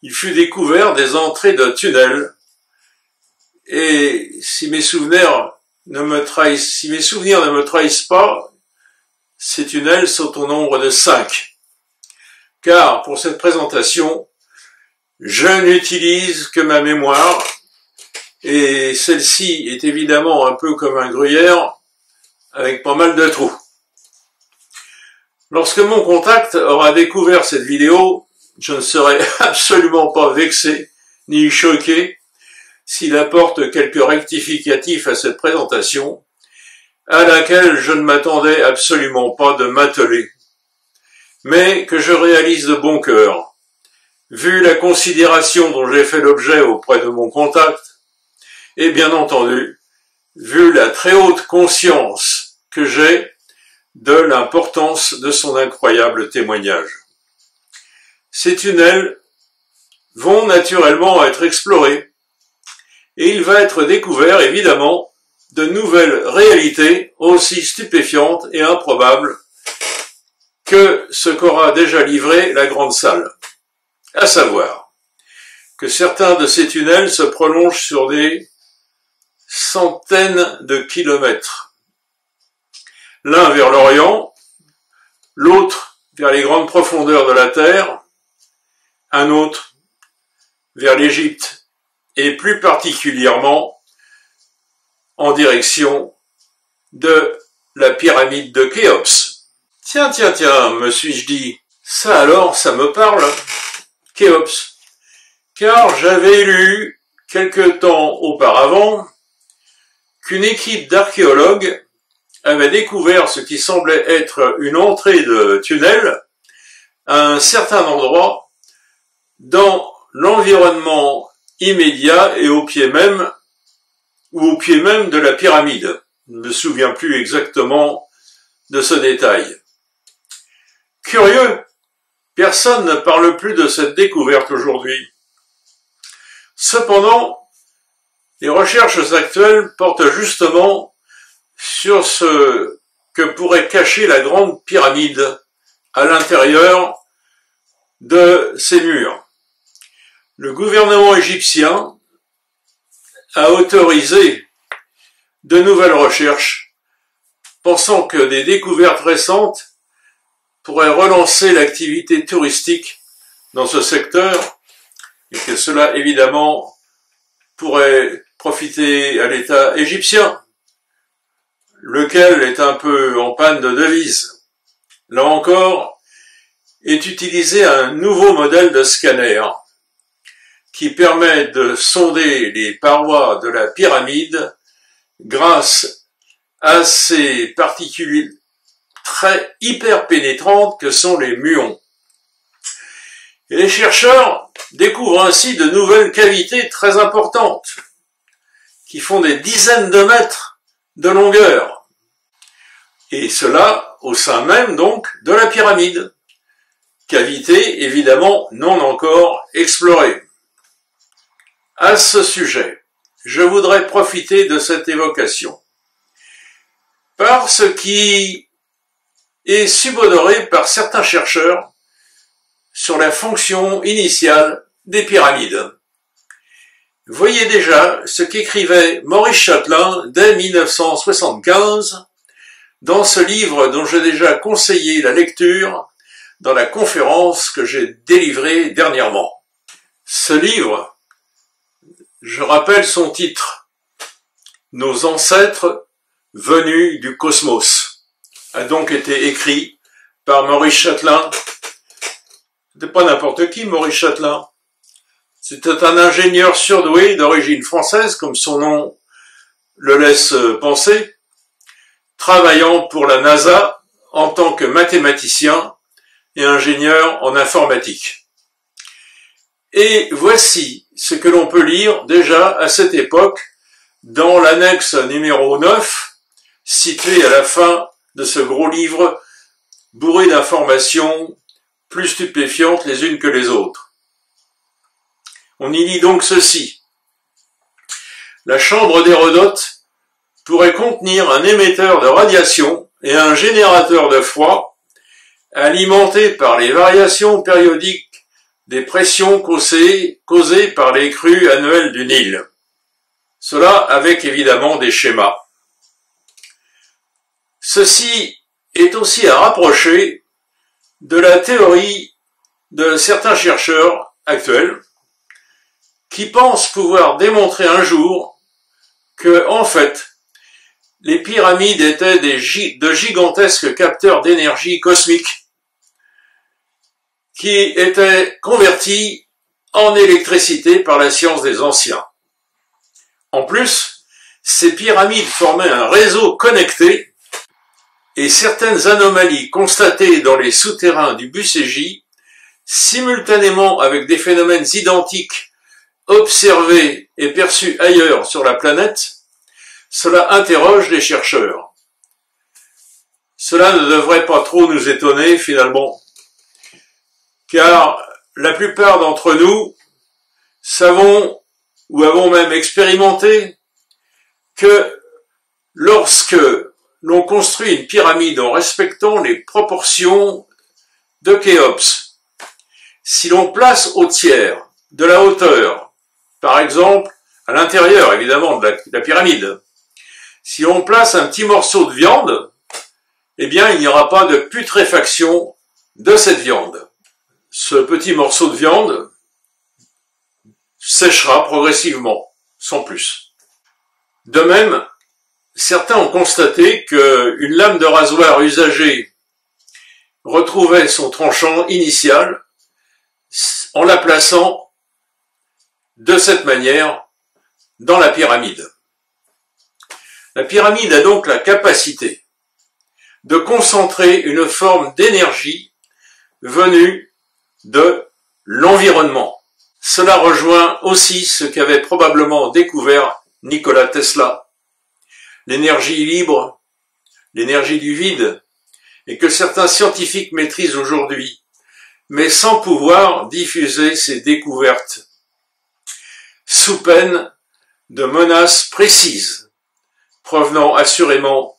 Speaker 2: il fut découvert des entrées de tunnels, et si mes souvenirs ne me trahissent pas, ces tunnels sont au nombre de 5. Car pour cette présentation, je n'utilise que ma mémoire, et celle-ci est évidemment un peu comme un gruyère, avec pas mal de trous. Lorsque mon contact aura découvert cette vidéo, je ne serai absolument pas vexé ni choqué s'il apporte quelques rectificatifs à cette présentation, à laquelle je ne m'attendais absolument pas de m'atteler, mais que je réalise de bon cœur, vu la considération dont j'ai fait l'objet auprès de mon contact, et bien entendu, vu la très haute conscience que j'ai de l'importance de son incroyable témoignage. Ces tunnels vont naturellement être explorés, et il va être découvert, évidemment, de nouvelles réalités aussi stupéfiantes et improbables que ce qu'aura déjà livré la grande salle. À savoir que certains de ces tunnels se prolongent sur des centaines de kilomètres. L'un vers l'Orient, l'autre vers les grandes profondeurs de la Terre, un autre vers l'Égypte, et plus particulièrement en direction de la pyramide de Khéops. Tiens, me suis-je dit, ça alors, ça me parle, Khéops, car j'avais lu quelque temps auparavant qu'une équipe d'archéologues avait découvert ce qui semblait être une entrée de tunnel à un certain endroit dans l'environnement immédiat et au pied même de la pyramide. Je ne me souviens plus exactement de ce détail. Curieux, personne ne parle plus de cette découverte aujourd'hui. Cependant, les recherches actuelles portent justement sur ce que pourrait cacher la grande pyramide à l'intérieur de ces murs. Le gouvernement égyptien a autorisé de nouvelles recherches, pensant que des découvertes récentes pourraient relancer l'activité touristique dans ce secteur et que cela, évidemment, pourrait profiter à l'État égyptien, lequel est un peu en panne de devises. Là encore, est utilisé un nouveau modèle de scanner qui permet de sonder les parois de la pyramide grâce à ces particules très hyper pénétrantes que sont les muons. Et les chercheurs découvrent ainsi de nouvelles cavités très importantes qui font des dizaines de mètres de longueur. Et cela au sein même donc de la pyramide. Cavité évidemment non encore explorée. À ce sujet, je voudrais profiter de cette évocation par ce qui est subodoré par certains chercheurs sur la fonction initiale des pyramides. Voyez déjà ce qu'écrivait Maurice Chatelain dès 1975 dans ce livre dont j'ai déjà conseillé la lecture dans la conférence que j'ai délivrée dernièrement. Ce livre, je rappelle son titre, « Nos ancêtres venus du cosmos », a donc été écrit par Maurice Chatelain. C'était pas n'importe qui, Maurice Chatelain. C'était un ingénieur surdoué d'origine française, comme son nom le laisse penser, travaillant pour la NASA en tant que mathématicien et ingénieur en informatique. Et voici ce que l'on peut lire déjà à cette époque dans l'annexe numéro 9, située à la fin de ce gros livre bourré d'informations plus stupéfiantes les unes que les autres. On y lit donc ceci. La chambre d'Hérodote pourrait contenir un émetteur de radiation et un générateur de froid alimenté par les variations périodiques des pressions causées par les crues annuelles du Nil. Cela avec évidemment des schémas. Ceci est aussi à rapprocher de la théorie de certains chercheurs actuels qui pensent pouvoir démontrer un jour que, en fait, les pyramides étaient de gigantesques capteurs d'énergie cosmique qui étaient convertis en électricité par la science des anciens. En plus, ces pyramides formaient un réseau connecté et certaines anomalies constatées dans les souterrains du BUCJ, simultanément avec des phénomènes identiques observés et perçus ailleurs sur la planète, cela interroge les chercheurs. Cela ne devrait pas trop nous étonner finalement, car la plupart d'entre nous savons ou avons même expérimenté que lorsque l'on construit une pyramide en respectant les proportions de Khéops, si l'on place au tiers de la hauteur, par exemple à l'intérieur évidemment de la pyramide, si l'on place un petit morceau de viande, eh bien il n'y aura pas de putréfaction de cette viande. Ce petit morceau de viande séchera progressivement, sans plus. De même, certains ont constaté qu'une lame de rasoir usagée retrouvait son tranchant initial en la plaçant de cette manière dans la pyramide. La pyramide a donc la capacité de concentrer une forme d'énergie venue de l'environnement. Cela rejoint aussi ce qu'avait probablement découvert Nikola Tesla, l'énergie libre, l'énergie du vide, et que certains scientifiques maîtrisent aujourd'hui, mais sans pouvoir diffuser ces découvertes, sous peine de menaces précises, provenant assurément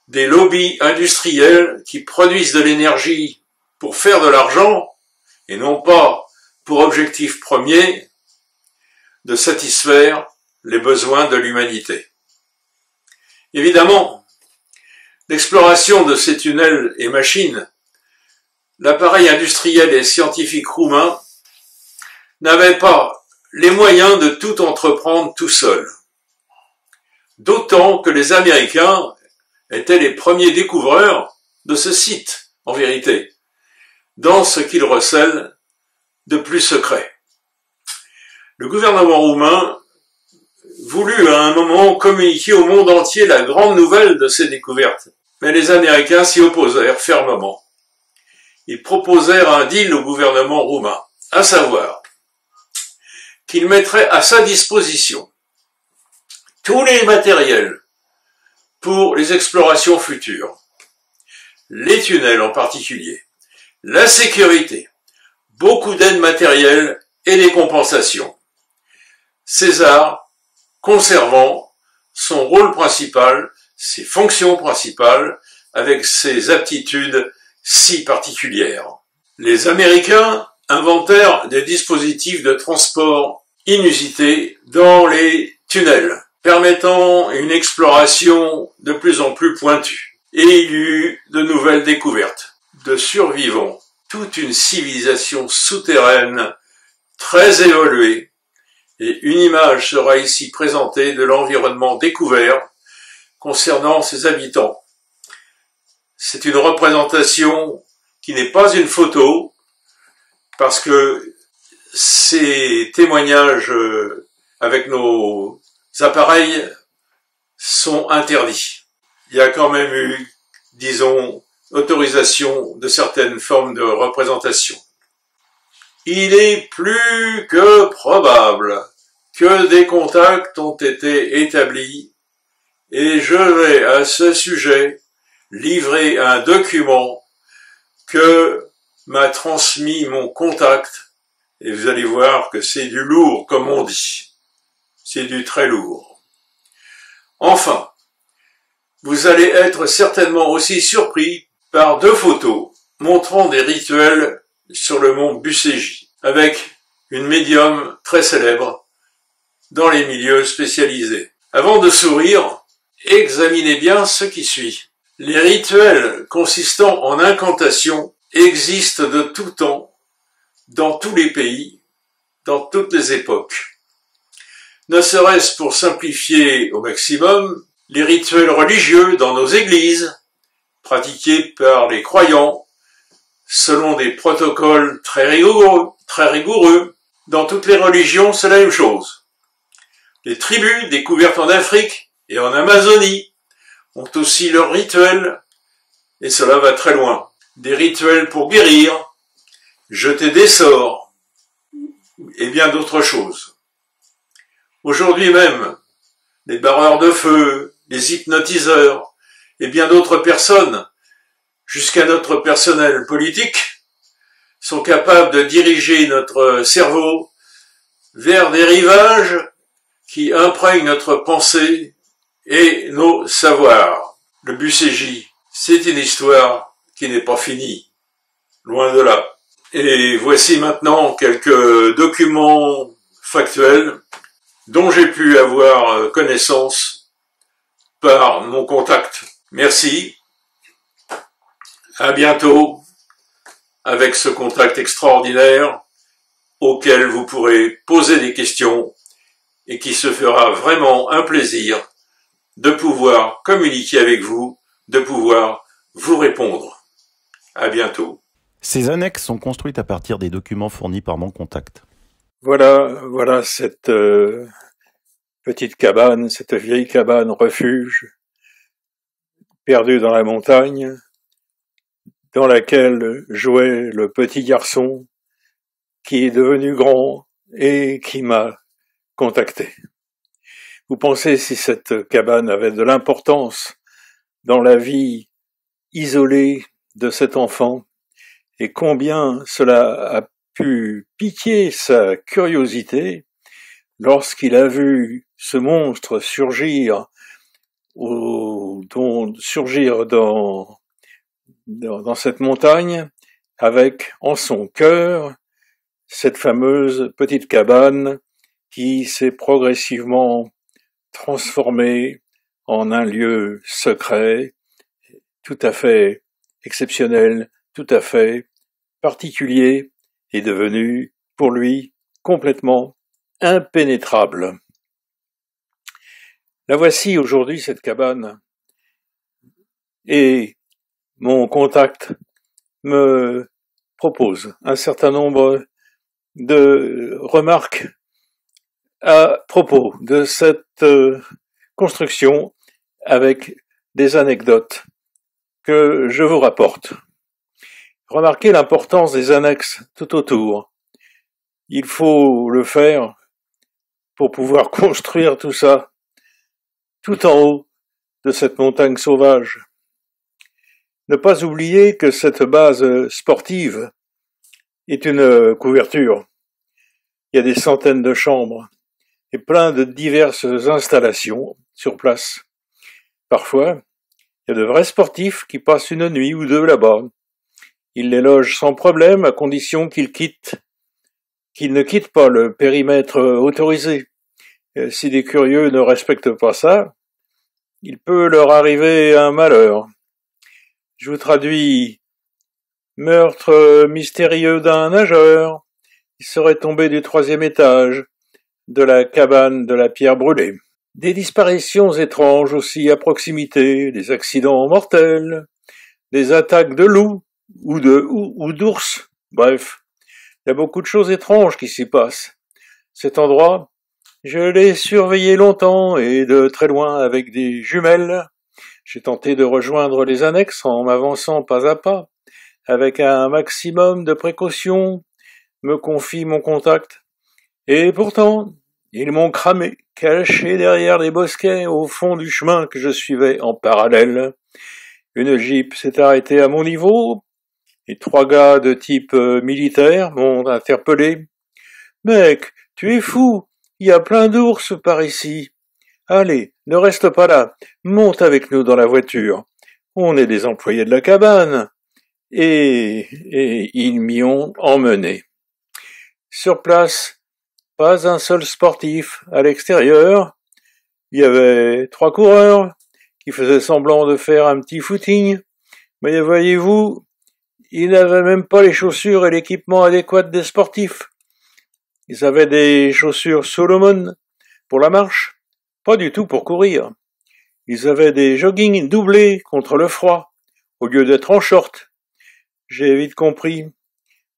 Speaker 2: des lobbies industriels qui produisent de l'énergie pour faire de l'argent, et non pas pour objectif premier de satisfaire les besoins de l'humanité. Évidemment, l'exploration de ces tunnels et machines, l'appareil industriel et scientifique roumain n'avait pas les moyens de tout entreprendre tout seul. D'autant que les Américains étaient les premiers découvreurs de ce site, en vérité, dans ce qu'il recèle de plus secret. Le gouvernement roumain voulut à un moment communiquer au monde entier la grande nouvelle de ces découvertes, mais les Américains s'y opposèrent fermement. Ils proposèrent un deal au gouvernement roumain, à savoir qu'il mettrait à sa disposition tous les matériels pour les explorations futures, les tunnels en particulier, la sécurité, beaucoup d'aides matérielles et des compensations. César conservant son rôle principal, ses fonctions principales, avec ses aptitudes si particulières. Les Américains inventèrent des dispositifs de transport inusités dans les tunnels, permettant une exploration de plus en plus pointue. Et il y eut de nouvelles découvertes de survivants, toute une civilisation souterraine très évoluée, et une image sera ici présentée de l'environnement découvert concernant ses habitants. C'est une représentation qui n'est pas une photo, parce que ces témoignages avec nos appareils sont interdits. Il y a quand même eu, disons, autorisation de certaines formes de représentation. Il est plus que probable que des contacts ont été établis et je vais à ce sujet livrer un document que m'a transmis mon contact, et vous allez voir que c'est du lourd, comme on dit. C'est du très lourd. Enfin, vous allez être certainement aussi surpris par 2 photos montrant des rituels sur le mont Bucégy, avec une médium très célèbre dans les milieux spécialisés. Avant de sourire, examinez bien ce qui suit. Les rituels consistant en incantation existent de tout temps, dans tous les pays, dans toutes les époques. Ne serait-ce pour simplifier au maximum les rituels religieux dans nos églises, pratiqués par les croyants, selon des protocoles très rigoureux. Dans toutes les religions, c'est la même chose. Les tribus découvertes en Afrique et en Amazonie ont aussi leurs rituels, et cela va très loin. Des rituels pour guérir, jeter des sorts, et bien d'autres choses. Aujourd'hui même, les barreurs de feu, les hypnotiseurs, et bien d'autres personnes, jusqu'à notre personnel politique, sont capables de diriger notre cerveau vers des rivages qui imprègnent notre pensée et nos savoirs. Le Bucégy, c'est une histoire qui n'est pas finie, loin de là. Et voici maintenant quelques documents factuels dont j'ai pu avoir connaissance par mon contact. Merci, à bientôt avec ce contact extraordinaire auquel vous pourrez poser des questions et qui se fera vraiment un plaisir de pouvoir communiquer avec vous, de pouvoir vous répondre. À bientôt.
Speaker 3: Ces annexes sont construites à partir des documents fournis par mon contact.
Speaker 4: Voilà cette petite cabane, cette vieille cabane refuge, perdue dans la montagne, dans laquelle jouait le petit garçon qui est devenu grand et qui m'a contacté. Vous pensez si cette cabane avait de l'importance dans la vie isolée de cet enfant et combien cela a pu piquer sa curiosité lorsqu'il a vu ce monstre surgir dans cette montagne avec en son cœur cette fameuse petite cabane qui s'est progressivement transformée en un lieu secret, tout à fait exceptionnel, tout à fait particulier et devenu pour lui complètement impénétrable. La voici aujourd'hui, cette cabane, et mon contact me propose un certain nombre de remarques à propos de cette construction avec des anecdotes que je vous rapporte. Remarquez l'importance des annexes tout autour. Il faut le faire pour pouvoir construire tout ça tout en haut de cette montagne sauvage. Ne pas oublier que cette base sportive est une couverture. Il y a des centaines de chambres et plein de diverses installations sur place. Parfois, il y a de vrais sportifs qui passent une nuit ou deux là-bas. Ils les logent sans problème à condition qu'ils ne quittent pas le périmètre autorisé. Si des curieux ne respectent pas ça, il peut leur arriver un malheur. Je vous traduis: meurtre mystérieux d'un nageur. Il serait tombé du 3e étage de la cabane de la pierre brûlée. Des disparitions étranges aussi à proximité, des accidents mortels, des attaques de loups ou d'ours. Bref, il y a beaucoup de choses étranges qui s'y passent. Cet endroit, je l'ai surveillé longtemps et de très loin avec des jumelles. J'ai tenté de rejoindre les annexes en m'avançant pas à pas, avec un maximum de précautions, me confie mon contact. Et pourtant, ils m'ont cramé, caché derrière les bosquets au fond du chemin que je suivais en parallèle. Une jeep s'est arrêtée à mon niveau, Et 3 gars de type militaire m'ont interpellé. « Mec, tu es fou, il y a plein d'ours par ici. Allez, ne reste pas là, monte avec nous dans la voiture. On est des employés de la cabane. » Et ils m'y ont emmené. Sur place, pas un seul sportif à l'extérieur. Il y avait 3 coureurs qui faisaient semblant de faire un petit footing. Mais voyez-vous, ils n'avaient même pas les chaussures et l'équipement adéquat des sportifs. Ils avaient des chaussures Solomon pour la marche, pas du tout pour courir. Ils avaient des joggings doublés contre le froid, au lieu d'être en short. J'ai vite compris.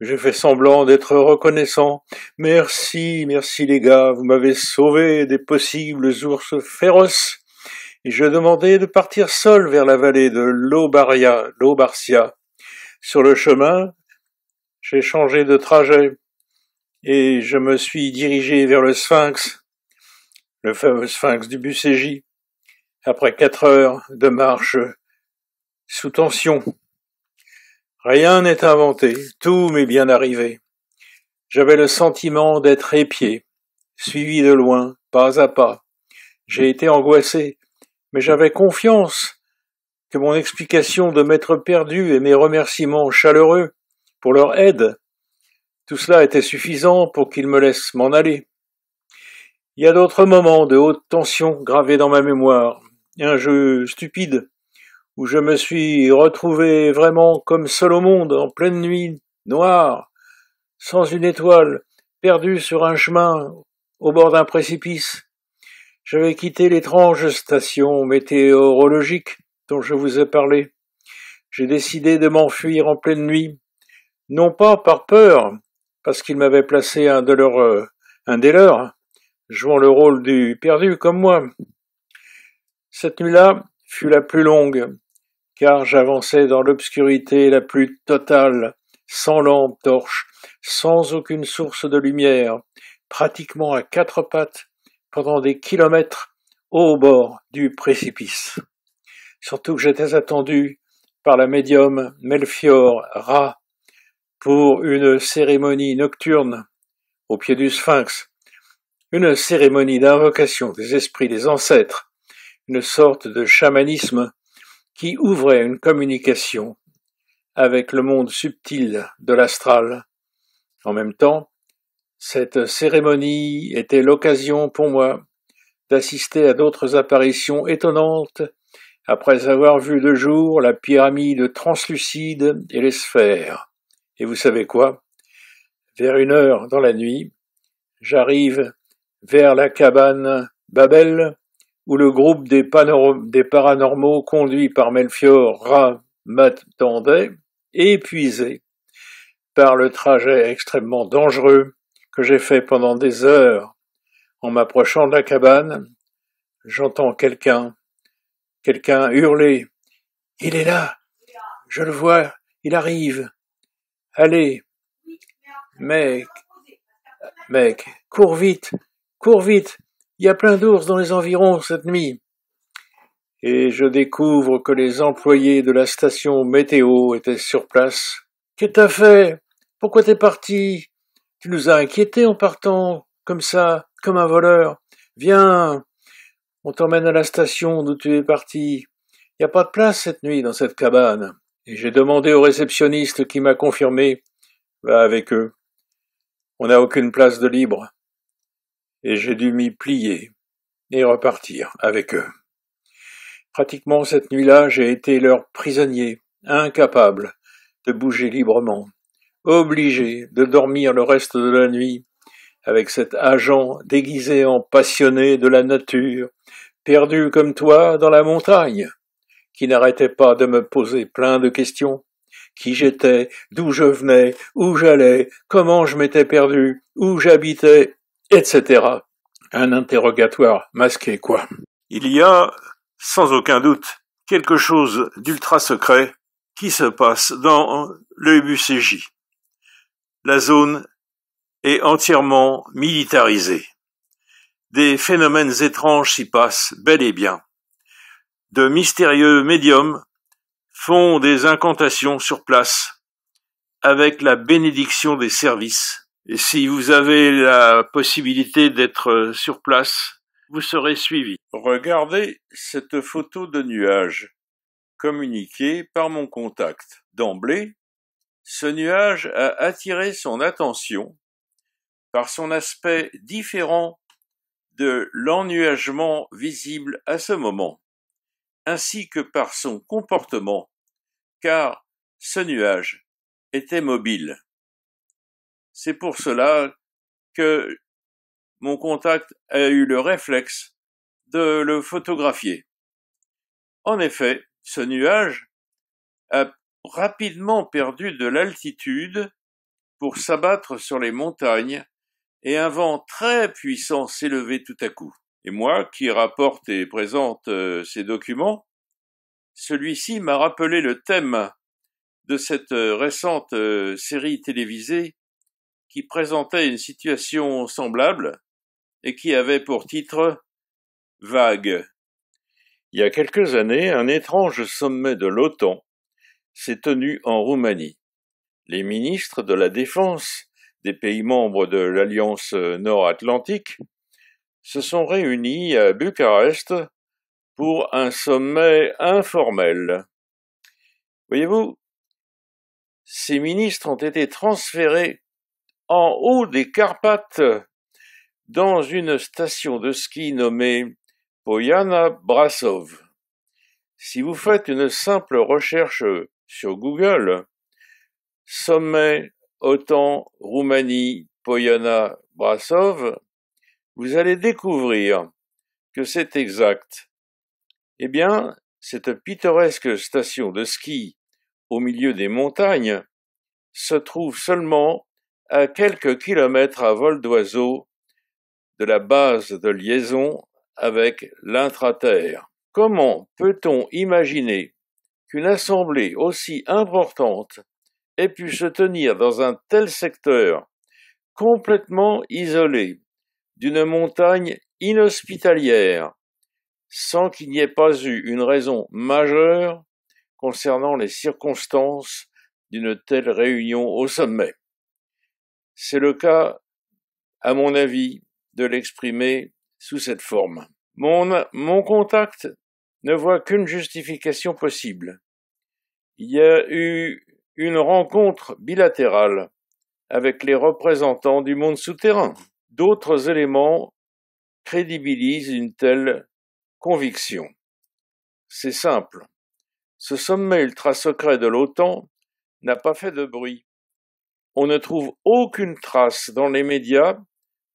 Speaker 4: J'ai fait semblant d'être reconnaissant. Merci les gars, vous m'avez sauvé des possibles ours féroces. Et je demandais de partir seul vers la vallée de l'Aubarcia. Sur le chemin, j'ai changé de trajet et je me suis dirigé vers le Sphinx, le fameux Sphinx du Bucégy, après 4 heures de marche sous tension. Rien n'est inventé, tout m'est bien arrivé. J'avais le sentiment d'être épié, suivi de loin, pas à pas. J'ai été angoissé, mais j'avais confiance que mon explication de m'être perdu et mes remerciements chaleureux pour leur aide, tout cela était suffisant pour qu'ils me laissent m'en aller. Il y a d'autres moments de haute tension gravés dans ma mémoire, un jeu stupide, où je me suis retrouvé vraiment comme seul au monde, en pleine nuit, noire, sans une étoile, perdu sur un chemin, au bord d'un précipice. J'avais quitté l'étrange station météorologique dont je vous ai parlé. J'ai décidé de m'enfuir en pleine nuit, non pas par peur, parce qu'ils m'avaient placé un des leurs, jouant le rôle du perdu comme moi. Cette nuit-là fut la plus longue, car j'avançais dans l'obscurité la plus totale, sans lampe torche, sans aucune source de lumière, pratiquement à 4 pattes, pendant des kilomètres, au bord du précipice. Surtout que j'étais attendu par la médium Melchior Ra pour une cérémonie nocturne au pied du Sphinx, une cérémonie d'invocation des esprits des ancêtres, une sorte de chamanisme qui ouvrait une communication avec le monde subtil de l'astral. En même temps, cette cérémonie était l'occasion pour moi d'assister à d'autres apparitions étonnantes après avoir vu de jour la pyramide translucide et les sphères. Et vous savez quoi? Vers 1 heure dans la nuit, j'arrive vers la cabane Babel, où le groupe des paranormaux conduit par Melchior Ra m'attendait, épuisé par le trajet extrêmement dangereux que j'ai fait pendant des heures. En m'approchant de la cabane, j'entends quelqu'un hurler. « Il est là, je le vois, il arrive. Allez, mec, cours vite, il y a plein d'ours dans les environs cette nuit. » Et je découvre que les employés de la station météo étaient sur place. « Qu'est-ce que t'as fait? Pourquoi t'es parti? Tu nous as inquiétés en partant, comme ça, comme un voleur. Viens, on t'emmène à la station d'où tu es parti. Il n'y a pas de place cette nuit dans cette cabane. » Et j'ai demandé au réceptionniste qui m'a confirmé. Va avec eux. On n'a aucune place de libre. Et j'ai dû m'y plier et repartir avec eux. Pratiquement cette nuit-là, j'ai été leur prisonnier, incapable de bouger librement, obligé de dormir le reste de la nuit avec cet agent déguisé en passionné de la nature, perdu comme toi dans la montagne, qui n'arrêtait pas de me poser plein de questions. Qui j'étais, d'où je venais, où j'allais, comment je m'étais perdu, où j'habitais, etc. Un interrogatoire masqué, quoi. Il y a, sans aucun doute, quelque chose d'ultra secret qui se passe dans le Bucégy. La zone est entièrement militarisée. Des phénomènes étranges s'y passent bel et bien. De mystérieux médiums font des incantations sur place avec la bénédiction des services. Et si vous avez la possibilité d'être sur place, vous serez suivi. Regardez cette photo de nuage communiquée par mon contact. D'emblée, ce nuage a attiré son attention par son aspect différent de l'ennuagement visible à ce moment, ainsi que par son comportement, car ce nuage était mobile. C'est pour cela que mon contact a eu le réflexe de le photographier. En effet, ce nuage a rapidement perdu de l'altitude pour s'abattre sur les montagnes et un vent très puissant s'élevait tout à coup. Et moi, qui rapporte et présente ces documents, celui-ci m'a rappelé le thème de cette récente série télévisée qui présentait une situation semblable et qui avait pour titre « Vague ». Il y a quelques années, un étrange sommet de l'OTAN s'est tenu en Roumanie. Les ministres de la Défense des pays membres de l'Alliance Nord-Atlantique se sont réunis à Bucarest pour un sommet informel. Voyez-vous, ces ministres ont été transférés en haut des Carpates dans une station de ski nommée Poiana Brasov. Si vous faites une simple recherche sur Google, sommet OTAN Roumanie Poiana Brasov, vous allez découvrir que c'est exact. Eh bien, cette pittoresque station de ski au milieu des montagnes se trouve seulement à quelques kilomètres à vol d'oiseau de la base de liaison avec l'intraterre. Comment peut-on imaginer qu'une assemblée aussi importante ait pu se tenir dans un tel secteur, complètement isolé, d'une montagne inhospitalière, sans qu'il n'y ait pas eu une raison majeure concernant les circonstances d'une telle réunion au sommet? C'est le cas, à mon avis, de l'exprimer sous cette forme. Mon contact ne voit qu'une justification possible. Il y a eu une rencontre bilatérale avec les représentants du monde souterrain. D'autres éléments crédibilisent une telle conviction. C'est simple. Ce sommet ultra-secret de l'OTAN n'a pas fait de bruit. On ne trouve aucune trace dans les médias,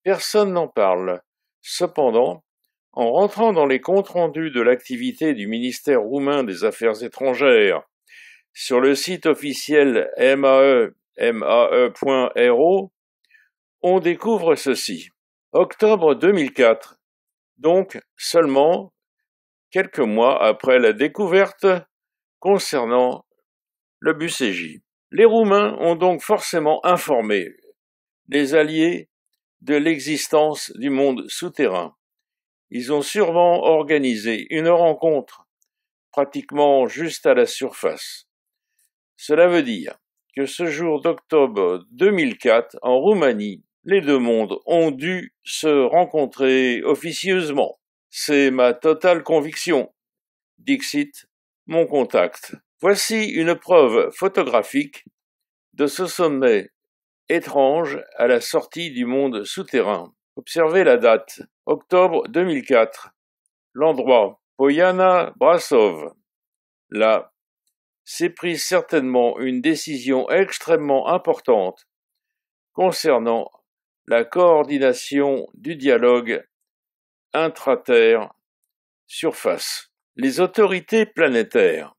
Speaker 4: personne n'en parle. Cependant, en rentrant dans les comptes rendus de l'activité du ministère roumain des Affaires étrangères sur le site officiel mae.ro, on découvre ceci. Octobre 2004, donc seulement quelques mois après la découverte concernant le BUCJ. Les Roumains ont donc forcément informé les Alliés de l'existence du monde souterrain. Ils ont sûrement organisé une rencontre pratiquement juste à la surface. Cela veut dire que ce jour d'octobre 2004, en Roumanie, les deux mondes ont dû se rencontrer officieusement. C'est ma totale conviction. Dixit, mon contact. Voici une preuve photographique de ce sommet étrange à la sortie du monde souterrain. Observez la date, octobre 2004. L'endroit, Poiana Brasov. Là, s'est prise certainement une décision extrêmement importante concernant la coordination du dialogue intraterre-surface. Les autorités planétaires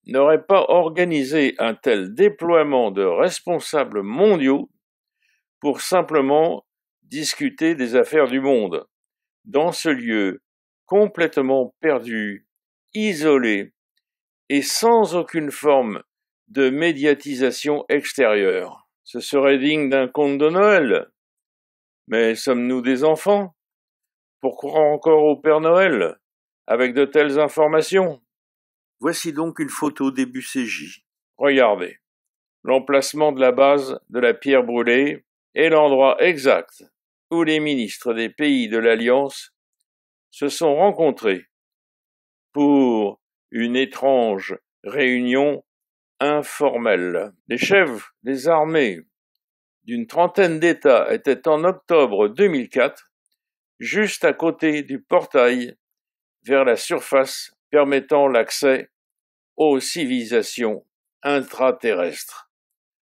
Speaker 4: n'auraient pas organisé un tel déploiement de responsables mondiaux pour simplement discuter des affaires du monde, dans ce lieu complètement perdu, isolé et sans aucune forme de médiatisation extérieure. Ce serait digne d'un conte de Noël. Mais sommes-nous des enfants pour croire encore au Père Noël avec de telles informations? Voici donc une photo des BUCJ. Regardez. l'emplacement de la base de la pierre brûlée et l'endroit exact où les ministres des pays de l'Alliance se sont rencontrés pour une étrange réunion informelle. Les chefs des armées d'une trentaine d'États étaient en octobre 2004 juste à côté du portail vers la surface permettant l'accès aux civilisations intraterrestres,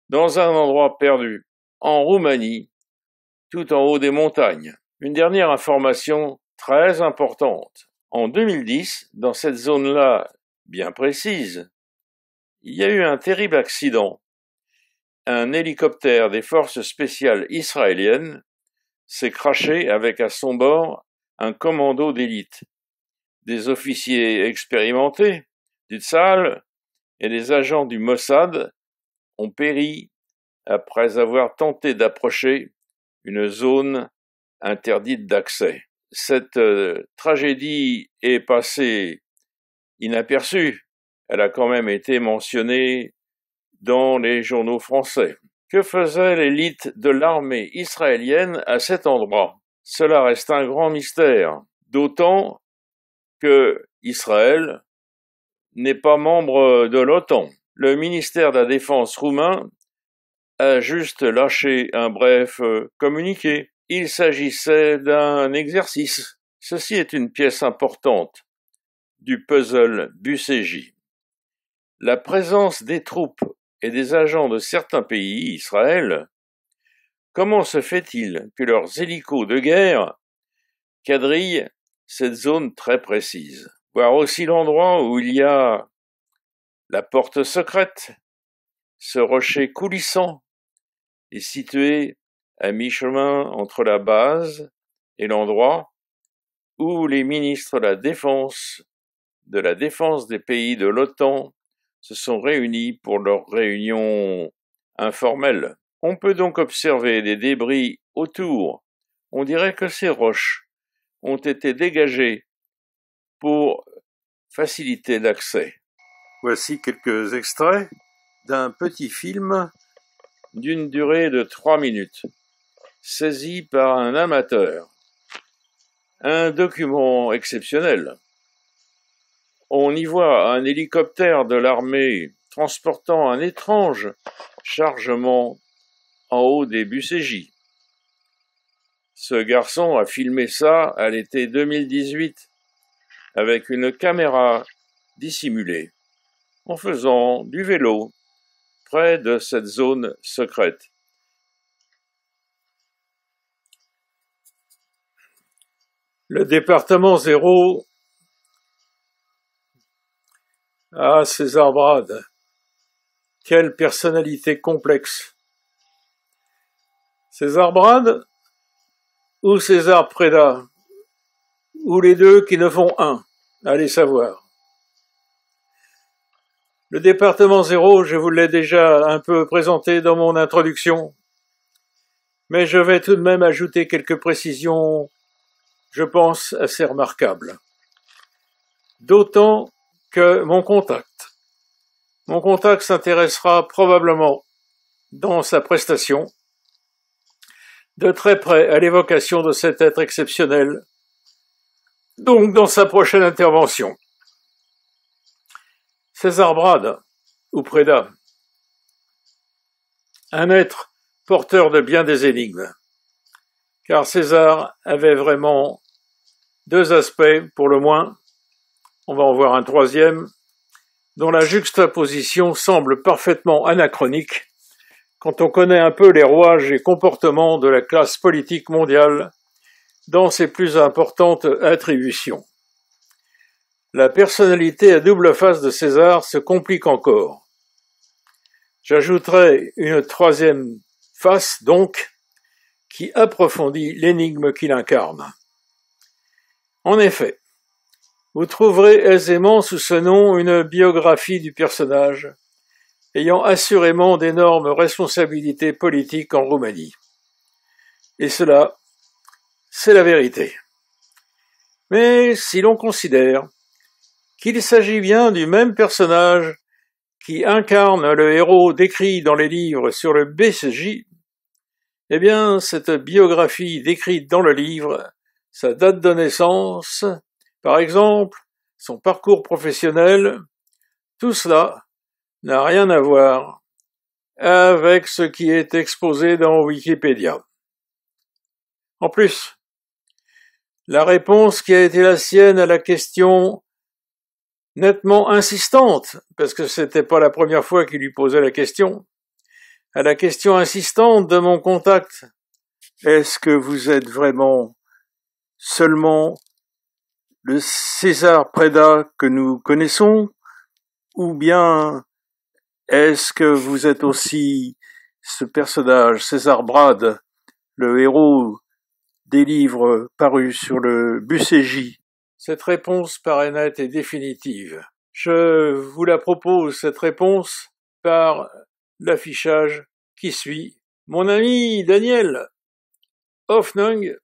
Speaker 4: dans un endroit perdu, en Roumanie, tout en haut des montagnes. Une dernière information très importante. En 2010, dans cette zone-là bien précise, il y a eu un terrible accident. Un hélicoptère des forces spéciales israéliennes s'est crashé avec à son bord un commando d'élite. Des officiers expérimentés du Tsahal et des agents du Mossad ont péri après avoir tenté d'approcher une zone interdite d'accès. Cette tragédie est passée inaperçue. Elle a quand même été mentionnée dans les journaux français. Que faisait l'élite de l'armée israélienne à cet endroit? Cela reste un grand mystère, d'autant que Israël n'est pas membre de l'OTAN. Le ministère de la Défense roumain a juste lâché un bref communiqué. Il s'agissait d'un exercice. Ceci est une pièce importante du puzzle Busséji. La présence des troupes et des agents de certains pays, Israël, comment se fait-il que leurs hélicos de guerre quadrillent cette zone très précise? Voir aussi l'endroit où il y a la porte secrète, ce rocher coulissant est situé à mi-chemin entre la base et l'endroit où les ministres de la défense des pays de l'OTAN se sont réunis pour leur réunion informelle. On peut donc observer des débris autour. On dirait que ces roches ont été dégagées pour faciliter l'accès. Voici quelques extraits d'un petit film d'une durée de 3 minutes, saisi par un amateur. Un document exceptionnel. On y voit un hélicoptère de l'armée transportant un étrange chargement en haut des Busséji. Ce garçon a filmé ça à l'été 2018 avec une caméra dissimulée, en faisant du vélo près de cette zone secrète. Le département 0 Ah, César Brad, quelle personnalité complexe. César Brad ou César Preda, ou les deux qui ne font un, allez savoir. Le département 0, je vous l'ai déjà un peu présenté dans mon introduction, mais je vais tout de même ajouter quelques précisions, je pense, assez remarquables. D'autant que mon contact s'intéressera probablement dans sa prestation de très près à l'évocation de cet être exceptionnel, donc dans sa prochaine intervention. César Brad, ou Preda, un être porteur de bien des énigmes, car César avait vraiment deux aspects, pour le moins, on va en voir un troisième, dont la juxtaposition semble parfaitement anachronique quand on connaît un peu les rouages et comportements de la classe politique mondiale dans ses plus importantes attributions. La personnalité à double face de César se complique encore. J'ajouterai une troisième face, donc, qui approfondit l'énigme qu'il incarne. En effet, vous trouverez aisément sous ce nom une biographie du personnage, ayant assurément d'énormes responsabilités politiques en Roumanie. Et cela, c'est la vérité. Mais si l'on considère qu'il s'agit bien du même personnage qui incarne le héros décrit dans les livres sur le BCJ, eh bien, cette biographie décrite dans le livre, sa date de naissance, par exemple, son parcours professionnel, tout cela n'a rien à voir avec ce qui est exposé dans Wikipédia. En plus, la réponse qui a été la sienne à la question nettement insistante, parce que c'était pas la première fois qu'il lui posait la question, à la question insistante de mon contact, est-ce que vous êtes vraiment seulement le César Preda que nous connaissons, ou bien est-ce que vous êtes aussi ce personnage, César Brad, le héros des livres parus sur le BCJ? Cette réponse paraît nette et définitive. Je vous la propose, cette réponse, par l'affichage qui suit. Mon ami Daniel Hoffnung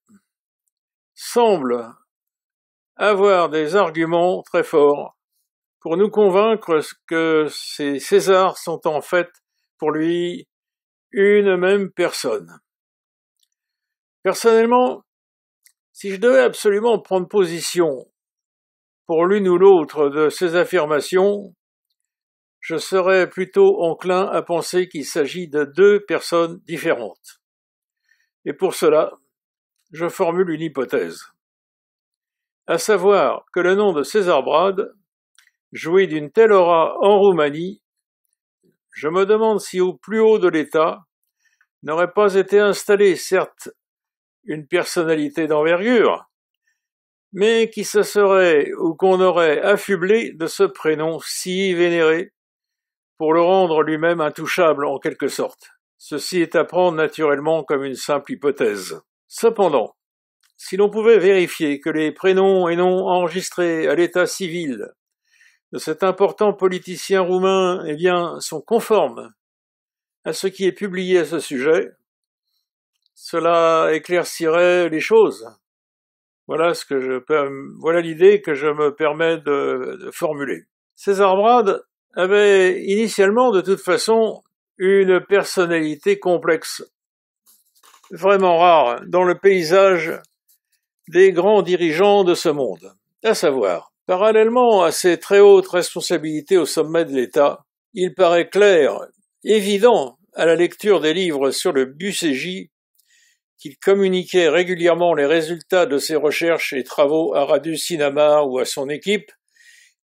Speaker 4: semble avoir des arguments très forts pour nous convaincre que ces Césars sont en fait, pour lui, une même personne. Personnellement, si je devais absolument prendre position pour l'une ou l'autre de ces affirmations, je serais plutôt enclin à penser qu'il s'agit de deux personnes différentes. Et pour cela, je formule une hypothèse, à savoir que le nom de César Brad jouit d'une telle aura en Roumanie, je me demande si au plus haut de l'État n'aurait pas été installé, certes, une personnalité d'envergure, mais qui se serait ou qu'on aurait affublé de ce prénom si vénéré pour le rendre lui-même intouchable en quelque sorte. Ceci est à prendre naturellement comme une simple hypothèse. Cependant, si l'on pouvait vérifier que les prénoms et noms enregistrés à l'état civil de cet important politicien roumain, eh bien, sont conformes à ce qui est publié à ce sujet, cela éclaircirait les choses. Voilà l'idée que je me permets de formuler. César Brad avait initialement, de toute façon, une personnalité complexe, vraiment rare dans le paysage des grands dirigeants de ce monde. À savoir, parallèlement à ses très hautes responsabilités au sommet de l'État, il paraît clair, évident, à la lecture des livres sur le BCJ, qu'il communiquait régulièrement les résultats de ses recherches et travaux à Radu Sinamar ou à son équipe,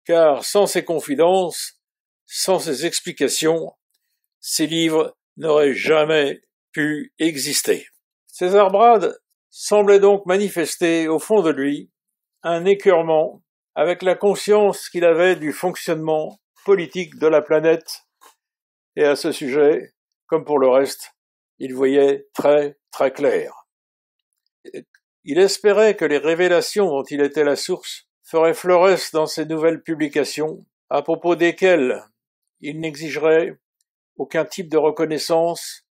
Speaker 4: car sans ses confidences, sans ses explications, ces livres n'auraient jamais pu exister. César Brad semblait donc manifester au fond de lui un écœurement avec la conscience qu'il avait du fonctionnement politique de la planète, et à ce sujet, comme pour le reste, il voyait très très clair. Il espérait que les révélations dont il était la source feraient florès dans ses nouvelles publications, à propos desquelles il n'exigerait aucun type de reconnaissance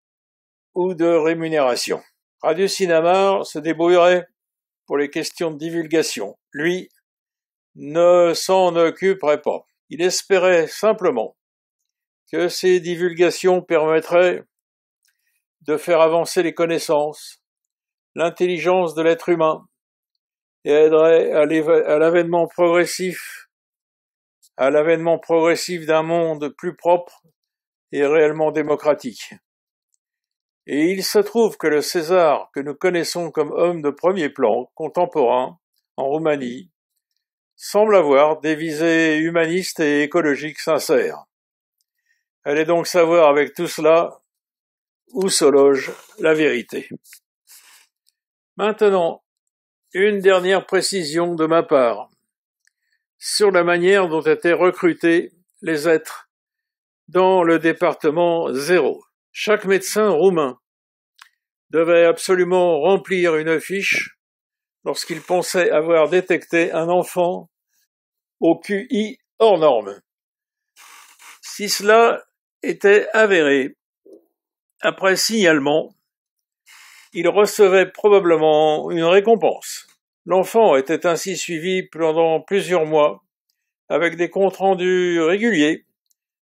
Speaker 4: ou de rémunération. Radu Sinamar se débrouillerait pour les questions de divulgation. Lui ne s'en occuperait pas. Il espérait simplement que ces divulgations permettraient de faire avancer les connaissances, l'intelligence de l'être humain, et aideraient à l'avènement progressif d'un monde plus propre et réellement démocratique. Et il se trouve que le César que nous connaissons comme homme de premier plan, contemporain, en Roumanie, semble avoir des visées humanistes et écologiques sincères. Allez donc savoir avec tout cela où se loge la vérité. Maintenant, une dernière précision de ma part sur la manière dont étaient recrutés les êtres dans le département 0. Chaque médecin roumain devait absolument remplir une fiche lorsqu'il pensait avoir détecté un enfant au QI hors norme. Si cela était avéré, après signalement, il recevait probablement une récompense. L'enfant était ainsi suivi pendant plusieurs mois avec des comptes rendus réguliers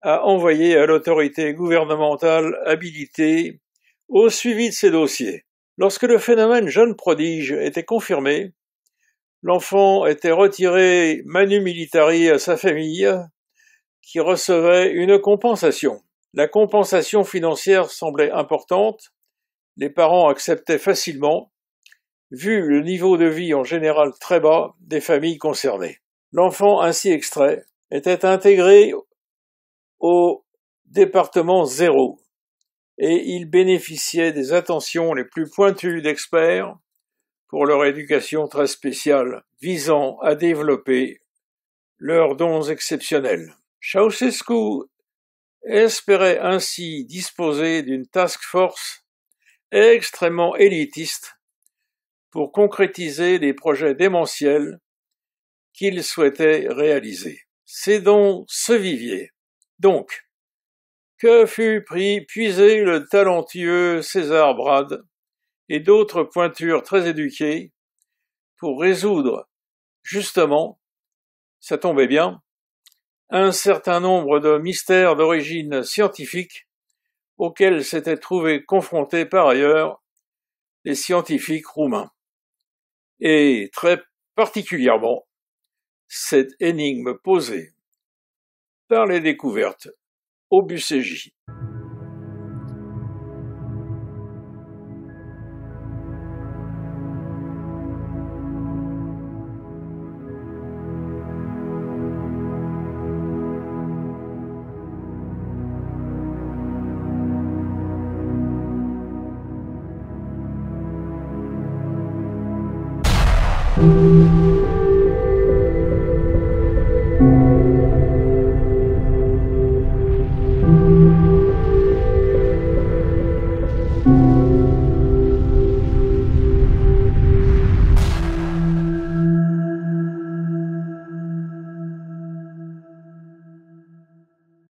Speaker 4: a envoyé à l'autorité gouvernementale habilitée au suivi de ces dossiers. Lorsque le phénomène jeune prodige était confirmé, l'enfant était retiré manu militari à sa famille, qui recevait une compensation. La compensation financière semblait importante, les parents acceptaient facilement, vu le niveau de vie en général très bas des familles concernées. L'enfant ainsi extrait était intégré au département 0 et il bénéficiait des attentions les plus pointues d'experts pour leur éducation très spéciale, visant à développer leurs dons exceptionnels. Ceausescu espérait ainsi disposer d'une task force extrêmement élitiste pour concrétiser les projets démentiels qu'il souhaitait réaliser. C'est dans ce vivier, donc, que fut puisé le talentueux César Brad et d'autres pointures très éduquées pour résoudre, justement, ça tombait bien, un certain nombre de mystères d'origine scientifique auxquels s'étaient trouvés confrontés par ailleurs les scientifiques roumains. Et très particulièrement, cette énigme posée par les découvertes au BUCJ.